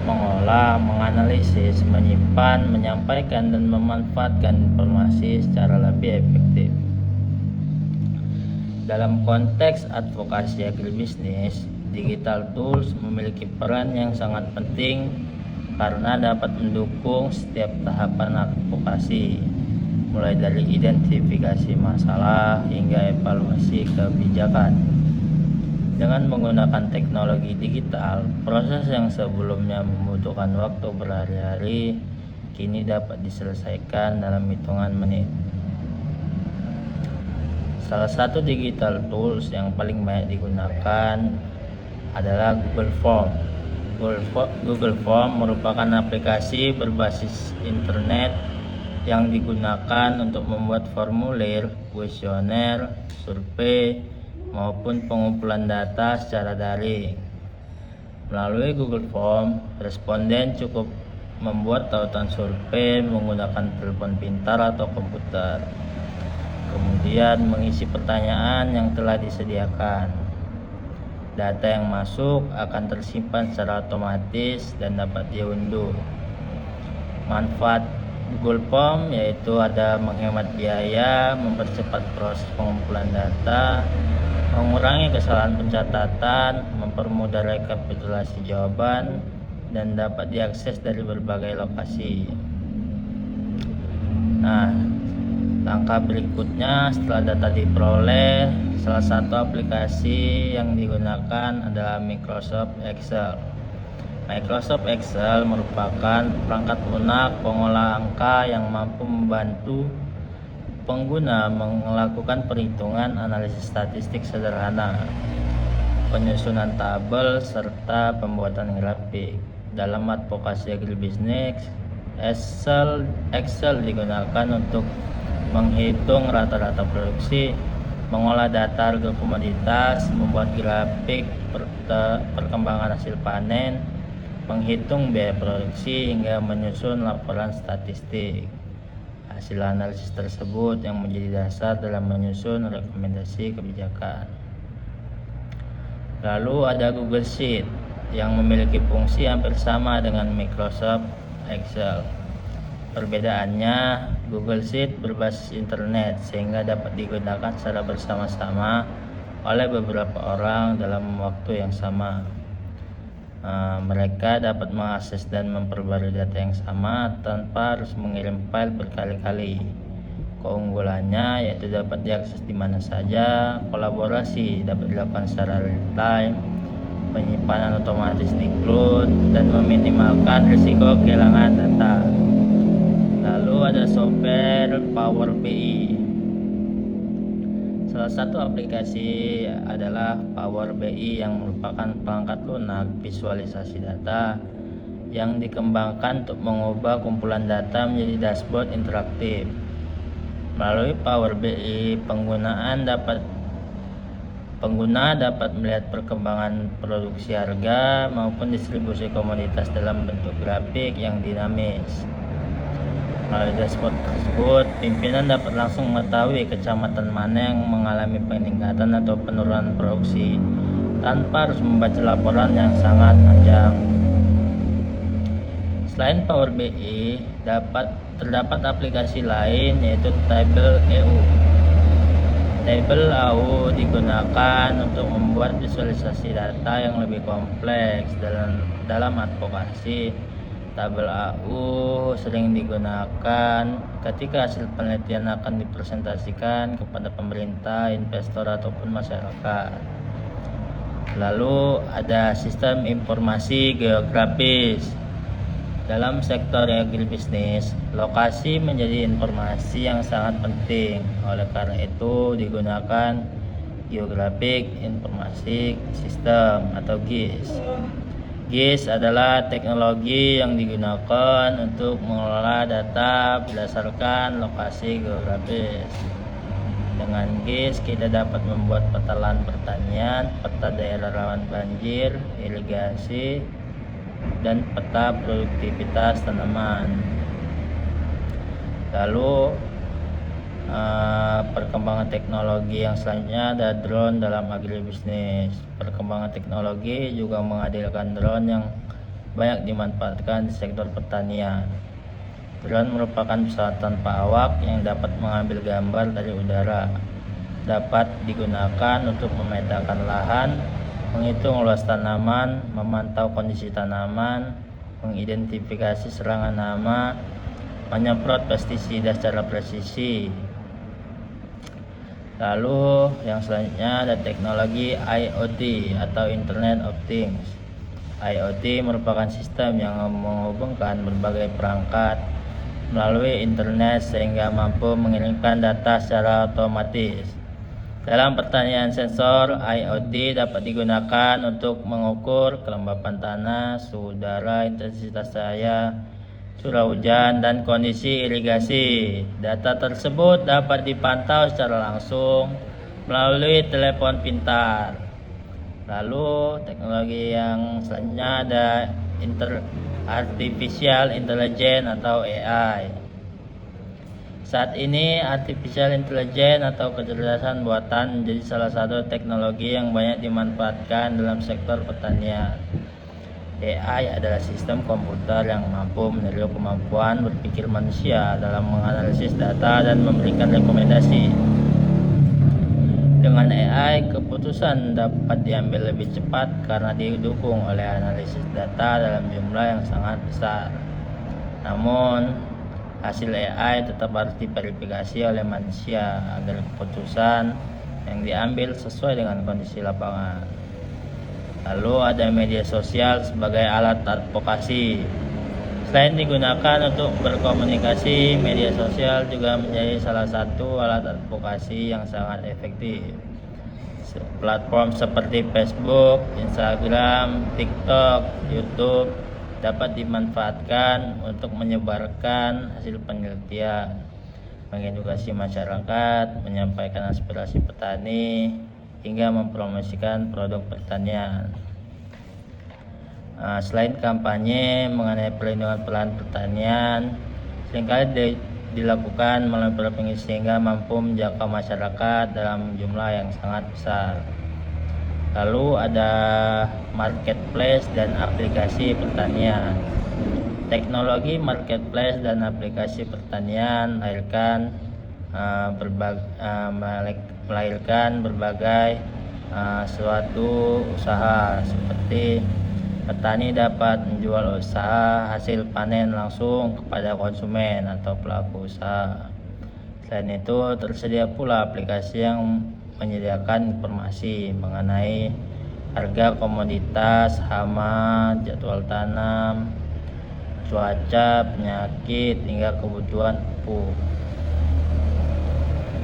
mengolah, menganalisis, menyimpan, menyampaikan, dan memanfaatkan informasi secara lebih efektif. Dalam konteks advokasi agribisnis, digital tools memiliki peran yang sangat penting karena dapat mendukung setiap tahapan advokasi, mulai dari identifikasi masalah hingga evaluasi kebijakan. Dengan menggunakan teknologi digital, proses yang sebelumnya membutuhkan waktu berhari-hari kini dapat diselesaikan dalam hitungan menit. Salah satu digital tools yang paling banyak digunakan adalah Google Form. Google Form merupakan aplikasi berbasis internet yang digunakan untuk membuat formulir, kuesioner, survei, maupun pengumpulan data secara daring. Melalui Google Form, responden cukup membuat tautan survei menggunakan telepon pintar atau komputer, kemudian mengisi pertanyaan yang telah disediakan. Data yang masuk akan tersimpan secara otomatis dan dapat diunduh. Manfaat Google Form yaitu ada menghemat biaya, mempercepat proses pengumpulan data, mengurangi kesalahan pencatatan, mempermudah rekapitulasi jawaban, dan dapat diakses dari berbagai lokasi. Langkah berikutnya setelah data diperoleh, salah satu aplikasi yang digunakan adalah Microsoft Excel. Microsoft Excel merupakan perangkat lunak pengolah angka yang mampu membantu pengguna melakukan perhitungan analisis statistik sederhana, penyusunan tabel, serta pembuatan grafik. Dalam advokasi agribisnis, Excel digunakan untuk menghitung rata-rata produksi, mengolah data harga komoditas, membuat grafik perkembangan hasil panen, menghitung biaya produksi, hingga menyusun laporan statistik. Hasil analisis tersebut yang menjadi dasar dalam menyusun rekomendasi kebijakan. Lalu ada Google Sheet yang memiliki fungsi hampir sama dengan Microsoft Excel. Perbedaannya, Google Sheet berbasis internet sehingga dapat digunakan secara bersama-sama oleh beberapa orang dalam waktu yang sama. Mereka dapat mengakses dan memperbarui data yang sama tanpa harus mengirim file berkali-kali. Keunggulannya yaitu dapat diakses di mana saja, kolaborasi dapat dilakukan secara real time, penyimpanan otomatis di cloud, dan meminimalkan risiko kehilangan data. Lalu ada software Power BI. Salah satu aplikasi adalah Power BI yang merupakan perangkat lunak visualisasi data yang dikembangkan untuk mengubah kumpulan data menjadi dashboard interaktif. Melalui Power BI, pengguna dapat melihat perkembangan produksi, harga, maupun distribusi komoditas dalam bentuk grafik yang dinamis. Melalui dashboard tersebut, pimpinan dapat langsung mengetahui kecamatan mana yang mengalami peningkatan atau penurunan produksi tanpa harus membaca laporan yang sangat panjang. Selain Power BI, terdapat aplikasi lain yaitu Tableau. Tableau digunakan untuk membuat visualisasi data yang lebih kompleks dalam advokasi. Tableau sering digunakan ketika hasil penelitian akan dipresentasikan kepada pemerintah, investor, ataupun masyarakat. Lalu ada sistem informasi geografis. Dalam sektor agribisnis, lokasi menjadi informasi yang sangat penting. Oleh karena itu digunakan Geographic Information System atau GIS. GIS adalah teknologi yang digunakan untuk mengelola data berdasarkan lokasi geografis. Dengan GIS kita dapat membuat peta lahan pertanian, peta daerah rawan banjir, irigasi, dan peta produktivitas tanaman. Lalu perkembangan teknologi yang selanjutnya ada drone dalam agribisnis. Perkembangan teknologi juga menghadirkan drone yang banyak dimanfaatkan di sektor pertanian. Drone merupakan pesawat tanpa awak yang dapat mengambil gambar dari udara. Dapat digunakan untuk memetakan lahan, menghitung luas tanaman, memantau kondisi tanaman, mengidentifikasi serangan hama, menyemprot pestisida secara presisi. Lalu yang selanjutnya ada teknologi IoT atau Internet of Things. IoT merupakan sistem yang menghubungkan berbagai perangkat melalui internet sehingga mampu mengirimkan data secara otomatis. Dalam pertanian, sensor IoT dapat digunakan untuk mengukur kelembapan tanah, suhu udara, intensitas cahaya, curah hujan, dan kondisi irigasi. Data tersebut dapat dipantau secara langsung melalui telepon pintar. Lalu teknologi yang selanjutnya ada Artificial Intelligence atau AI. Saat ini Artificial Intelligence atau kecerdasan buatan menjadi salah satu teknologi yang banyak dimanfaatkan dalam sektor pertanian. AI adalah sistem komputer yang mampu meniru kemampuan berpikir manusia dalam menganalisis data dan memberikan rekomendasi. Dengan AI, keputusan dapat diambil lebih cepat karena didukung oleh analisis data dalam jumlah yang sangat besar. Namun, hasil AI tetap harus diverifikasi oleh manusia agar keputusan yang diambil sesuai dengan kondisi lapangan. Lalu ada media sosial sebagai alat advokasi. Selain digunakan untuk berkomunikasi, media sosial juga menjadi salah satu alat advokasi yang sangat efektif. Platform seperti Facebook, Instagram, TikTok, YouTube, dapat dimanfaatkan untuk menyebarkan hasil penelitian, mengedukasi masyarakat, menyampaikan aspirasi petani, hingga mempromosikan produk pertanian. Selain kampanye mengenai perlindungan lahan pertanian, seringkali dilakukan melalui provinsi sehingga mampu menjangkau masyarakat dalam jumlah yang sangat besar. Lalu ada marketplace dan aplikasi pertanian. Teknologi marketplace dan aplikasi pertanian melahirkan berbagai suatu usaha, seperti petani dapat menjual usaha hasil panen langsung kepada konsumen atau pelaku usaha. Selain itu, tersedia pula aplikasi yang menyediakan informasi mengenai harga komoditas, hama, jadwal tanam, cuaca, penyakit, hingga kebutuhan pupuk.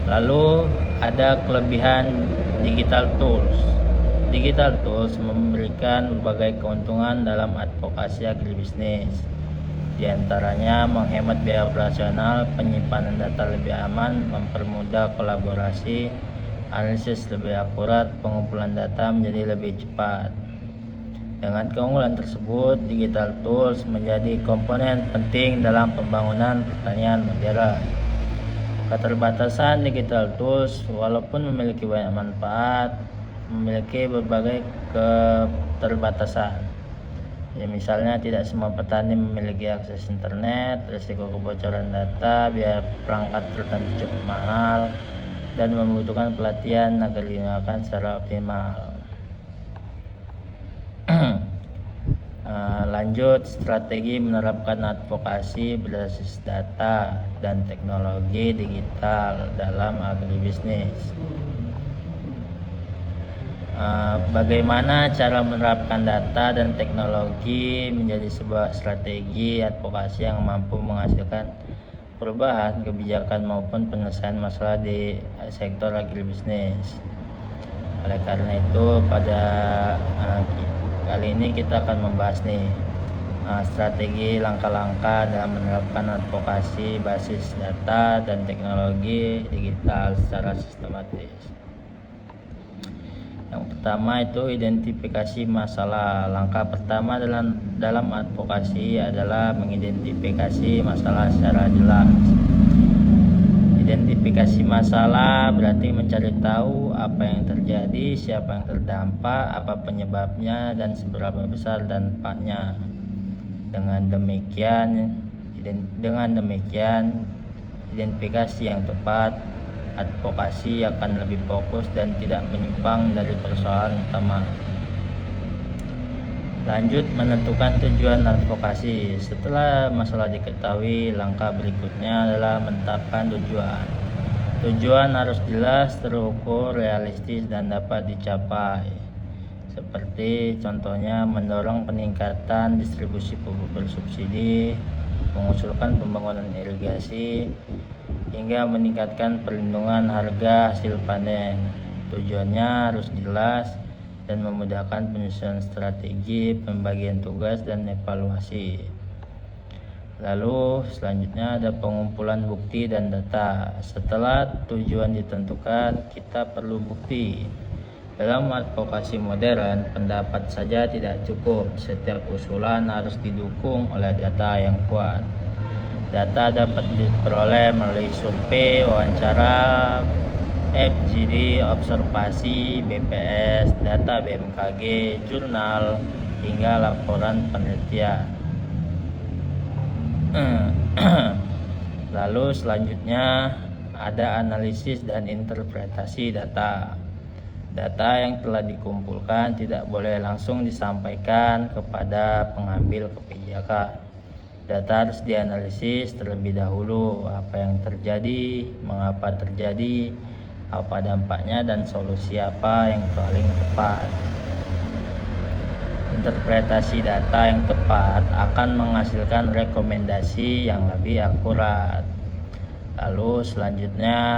Lalu ada kelebihan digital tools. Digital tools memberikan berbagai keuntungan dalam advokasi agribisnis. Di antaranya menghemat biaya operasional, penyimpanan data lebih aman, mempermudah kolaborasi, analisis lebih akurat, pengumpulan data menjadi lebih cepat. Dengan keunggulan tersebut, digital tools menjadi komponen penting dalam pembangunan pertanian modern. Keterbatasan digital tools, walaupun memiliki banyak manfaat, memiliki berbagai keterbatasan. Ya, misalnya tidak semua petani memiliki akses internet, risiko kebocoran data, biaya perangkat tertentu cukup mahal, dan membutuhkan pelatihan agar digunakan secara optimal. Lanjut, strategi menerapkan advokasi berbasis data dan teknologi digital dalam agribisnis. Bagaimana cara menerapkan data dan teknologi menjadi sebuah strategi advokasi yang mampu menghasilkan perubahan kebijakan maupun penyelesaian masalah di sektor agribisnis. Oleh karena itu, pada kali ini kita akan membahas strategi langkah-langkah dalam menerapkan advokasi basis data dan teknologi digital secara sistematis. Yang pertama itu identifikasi masalah. Langkah pertama dalam advokasi adalah mengidentifikasi masalah secara jelas. Identifikasi masalah berarti mencari tahu apa yang terjadi, siapa yang terdampak, apa penyebabnya, dan seberapa besar dampaknya. Dengan demikian, identifikasi yang tepat, advokasi akan lebih fokus dan tidak menyimpang dari persoalan utama. Lanjut, menentukan tujuan advokasi. Setelah masalah diketahui, langkah berikutnya adalah menetapkan tujuan. Tujuan harus jelas, terukur, realistis, dan dapat dicapai. Seperti contohnya mendorong peningkatan distribusi pupuk bersubsidi, mengusulkan pembangunan irigasi, hingga meningkatkan perlindungan harga hasil panen. Tujuannya harus jelas dan memudahkan penyusunan strategi, pembagian tugas, dan evaluasi. Lalu selanjutnya ada pengumpulan bukti dan data. Setelah tujuan ditentukan, kita perlu bukti. Dalam advokasi modern, pendapat saja tidak cukup. Setiap usulan harus didukung oleh data yang kuat. Data dapat diperoleh melalui survei, wawancara, FGD, observasi, BPS, data BMKG, jurnal, hingga laporan penelitian. Lalu selanjutnya ada analisis dan interpretasi data. Data yang telah dikumpulkan tidak boleh langsung disampaikan kepada pengambil kebijakan. Data harus dianalisis terlebih dahulu, apa yang terjadi, mengapa terjadi, apa dampaknya, dan solusi apa yang paling tepat. Interpretasi data yang tepat akan menghasilkan rekomendasi yang lebih akurat. Lalu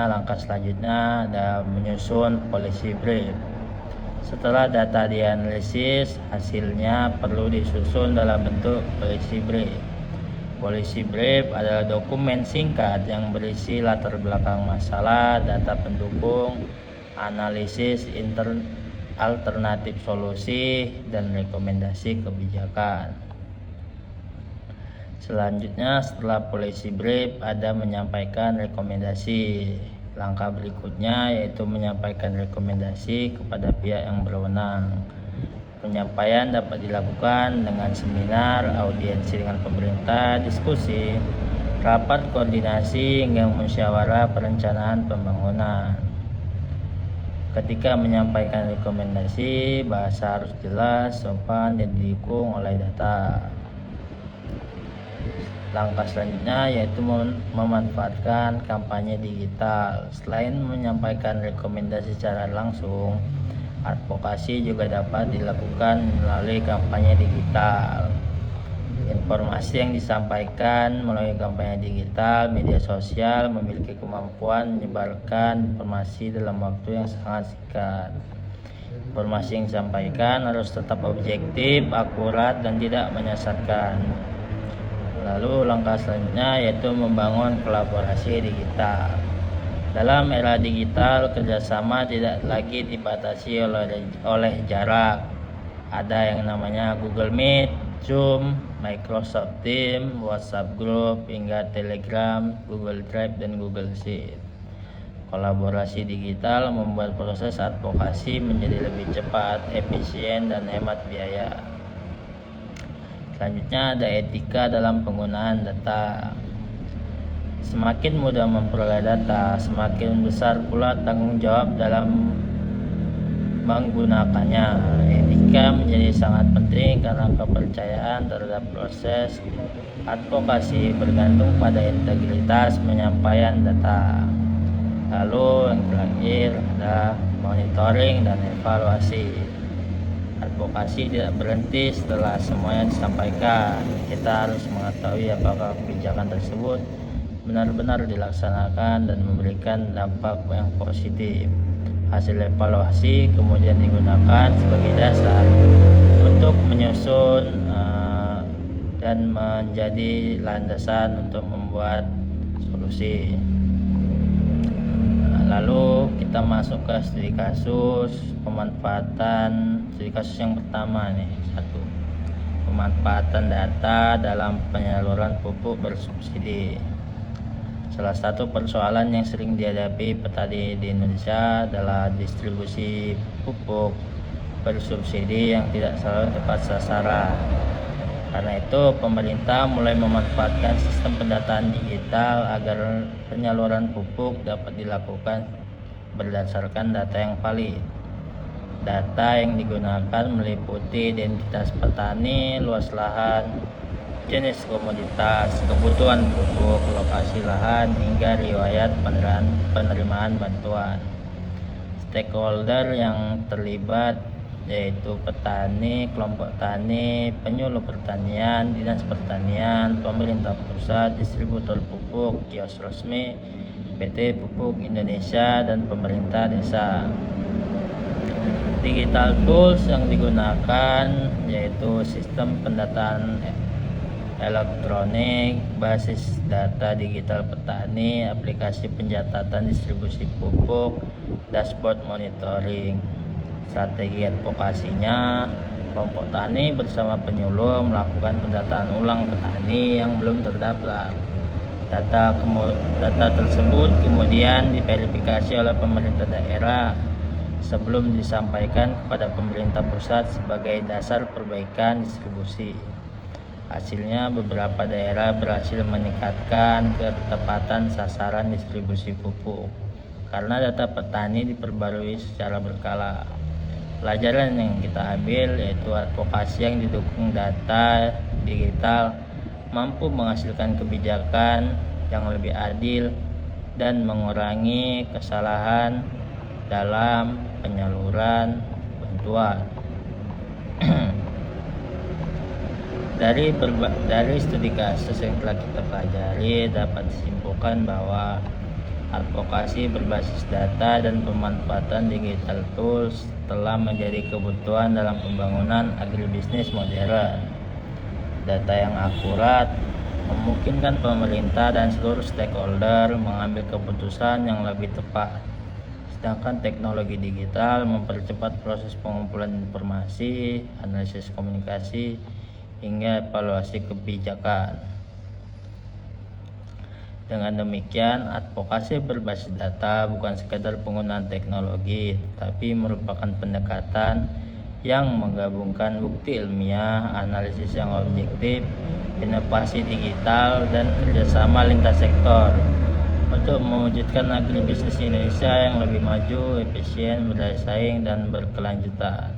langkah selanjutnya ada menyusun policy brief. Setelah data dianalisis, hasilnya perlu disusun dalam bentuk policy brief. Policy brief adalah dokumen singkat yang berisi latar belakang masalah, data pendukung, analisis alternatif solusi, dan rekomendasi kebijakan. Selanjutnya, setelah policy brief, ada menyampaikan rekomendasi. Langkah berikutnya yaitu menyampaikan rekomendasi kepada pihak yang berwenang. Penyampaian dapat dilakukan dengan seminar, audiensi dengan pemerintah, diskusi, rapat koordinasi, hingga musyawarah perencanaan pembangunan. Ketika menyampaikan rekomendasi, bahasa harus jelas, sopan, dan didukung oleh data. Langkah selanjutnya yaitu memanfaatkan kampanye digital. Selain menyampaikan rekomendasi secara langsung, advokasi juga dapat dilakukan melalui kampanye digital. Informasi yang disampaikan melalui kampanye digital, media sosial memiliki kemampuan menyebarkan informasi dalam waktu yang sangat singkat. Informasi yang disampaikan harus tetap objektif, akurat, dan tidak menyesatkan. Lalu langkah selanjutnya yaitu membangun kolaborasi digital. Dalam era digital, kerjasama tidak lagi dibatasi oleh jarak. Ada yang namanya Google Meet, Zoom, Microsoft Teams, WhatsApp Group, hingga Telegram, Google Drive, dan Google Sheet. Kolaborasi digital membuat proses advokasi menjadi lebih cepat, efisien, dan hemat biaya. Selanjutnya ada etika dalam penggunaan data. Semakin mudah memperoleh data, semakin besar pula tanggung jawab dalam menggunakannya. Etika menjadi sangat penting karena kepercayaan terhadap proses advokasi bergantung pada integritas penyampaian data. Lalu yang terakhir ada monitoring dan evaluasi. Advokasi tidak berhenti setelah semuanya disampaikan. Kita harus mengetahui apakah kebijakan tersebut benar-benar dilaksanakan dan memberikan dampak yang positif. Hasil evaluasi kemudian digunakan sebagai dasar untuk menyusun dan menjadi landasan untuk membuat solusi. Lalu kita masuk ke studi kasus pemanfaatan. Studi kasus yang pertama nih, 1. Pemanfaatan data dalam penyaluran pupuk bersubsidi. Salah satu persoalan yang sering dihadapi petani di Indonesia adalah distribusi pupuk bersubsidi yang tidak selalu tepat sasaran. Karena itu, pemerintah mulai memanfaatkan sistem pendataan digital agar penyaluran pupuk dapat dilakukan berdasarkan data yang valid. Data yang digunakan meliputi identitas petani, luas lahan, jenis komoditas, kebutuhan pupuk, lokasi lahan, hingga riwayat penerimaan bantuan. Stakeholder yang terlibat yaitu petani, kelompok tani, penyuluh pertanian, dinas pertanian, pemerintah pusat, distributor pupuk, kios resmi, PT Pupuk Indonesia, dan pemerintah desa. Digital tools yang digunakan yaitu sistem pendataan elektronik, basis data digital petani, aplikasi pencatatan distribusi pupuk, dashboard monitoring. Strategi advokasinya, kelompok tani bersama penyuluh melakukan pendataan ulang petani yang belum terdaftar. Data tersebut kemudian diverifikasi oleh pemerintah daerah sebelum disampaikan kepada pemerintah pusat sebagai dasar perbaikan distribusi. Hasilnya, beberapa daerah berhasil meningkatkan ketepatan sasaran distribusi pupuk karena data petani diperbarui secara berkala. Pelajaran yang kita ambil yaitu advokasi yang didukung data digital mampu menghasilkan kebijakan yang lebih adil dan mengurangi kesalahan dalam penyaluran bantuan. Dari studi kasus yang telah kita pelajari dapat disimpulkan bahwa advokasi berbasis data dan pemanfaatan digital tools telah menjadi kebutuhan dalam pembangunan agribisnis modern. Data yang akurat memungkinkan pemerintah dan seluruh stakeholder mengambil keputusan yang lebih tepat. Sedangkan teknologi digital mempercepat proses pengumpulan informasi, analisis komunikasi, hingga evaluasi kebijakan. Dengan demikian, advokasi berbasis data bukan sekadar penggunaan teknologi, tapi merupakan pendekatan yang menggabungkan bukti ilmiah, analisis yang objektif, inovasi digital, dan kerjasama lintas sektor untuk mewujudkan agribisnis Indonesia yang lebih maju, efisien, berdaya saing, dan berkelanjutan.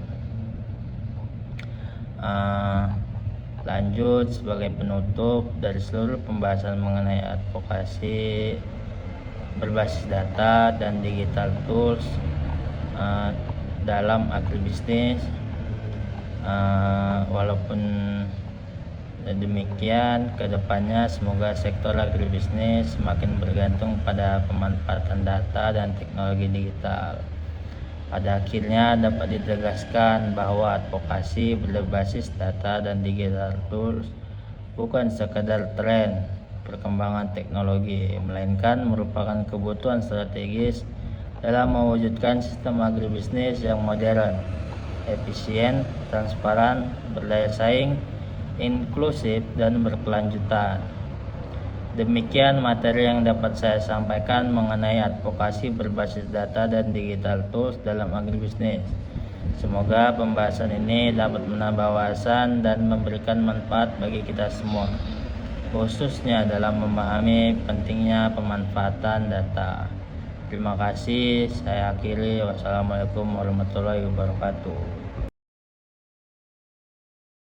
Lanjut, sebagai penutup dari seluruh pembahasan mengenai advokasi berbasis data dan digital tools dalam agribisnis, walaupun demikian, kedepannya semoga sektor agribisnis semakin bergantung pada pemanfaatan data dan teknologi digital. Pada akhirnya dapat ditegaskan bahwa advokasi berbasis data dan digital tools bukan sekadar tren perkembangan teknologi, melainkan merupakan kebutuhan strategis dalam mewujudkan sistem agribisnis yang modern, efisien, transparan, berdaya saing, inklusif, dan berkelanjutan. Demikian materi yang dapat saya sampaikan mengenai advokasi berbasis data dan digital tools dalam agribisnis. Semoga pembahasan ini dapat menambah wawasan dan memberikan manfaat bagi kita semua, khususnya dalam memahami pentingnya pemanfaatan data. Terima kasih, saya akhiri. Wassalamualaikum warahmatullahi wabarakatuh.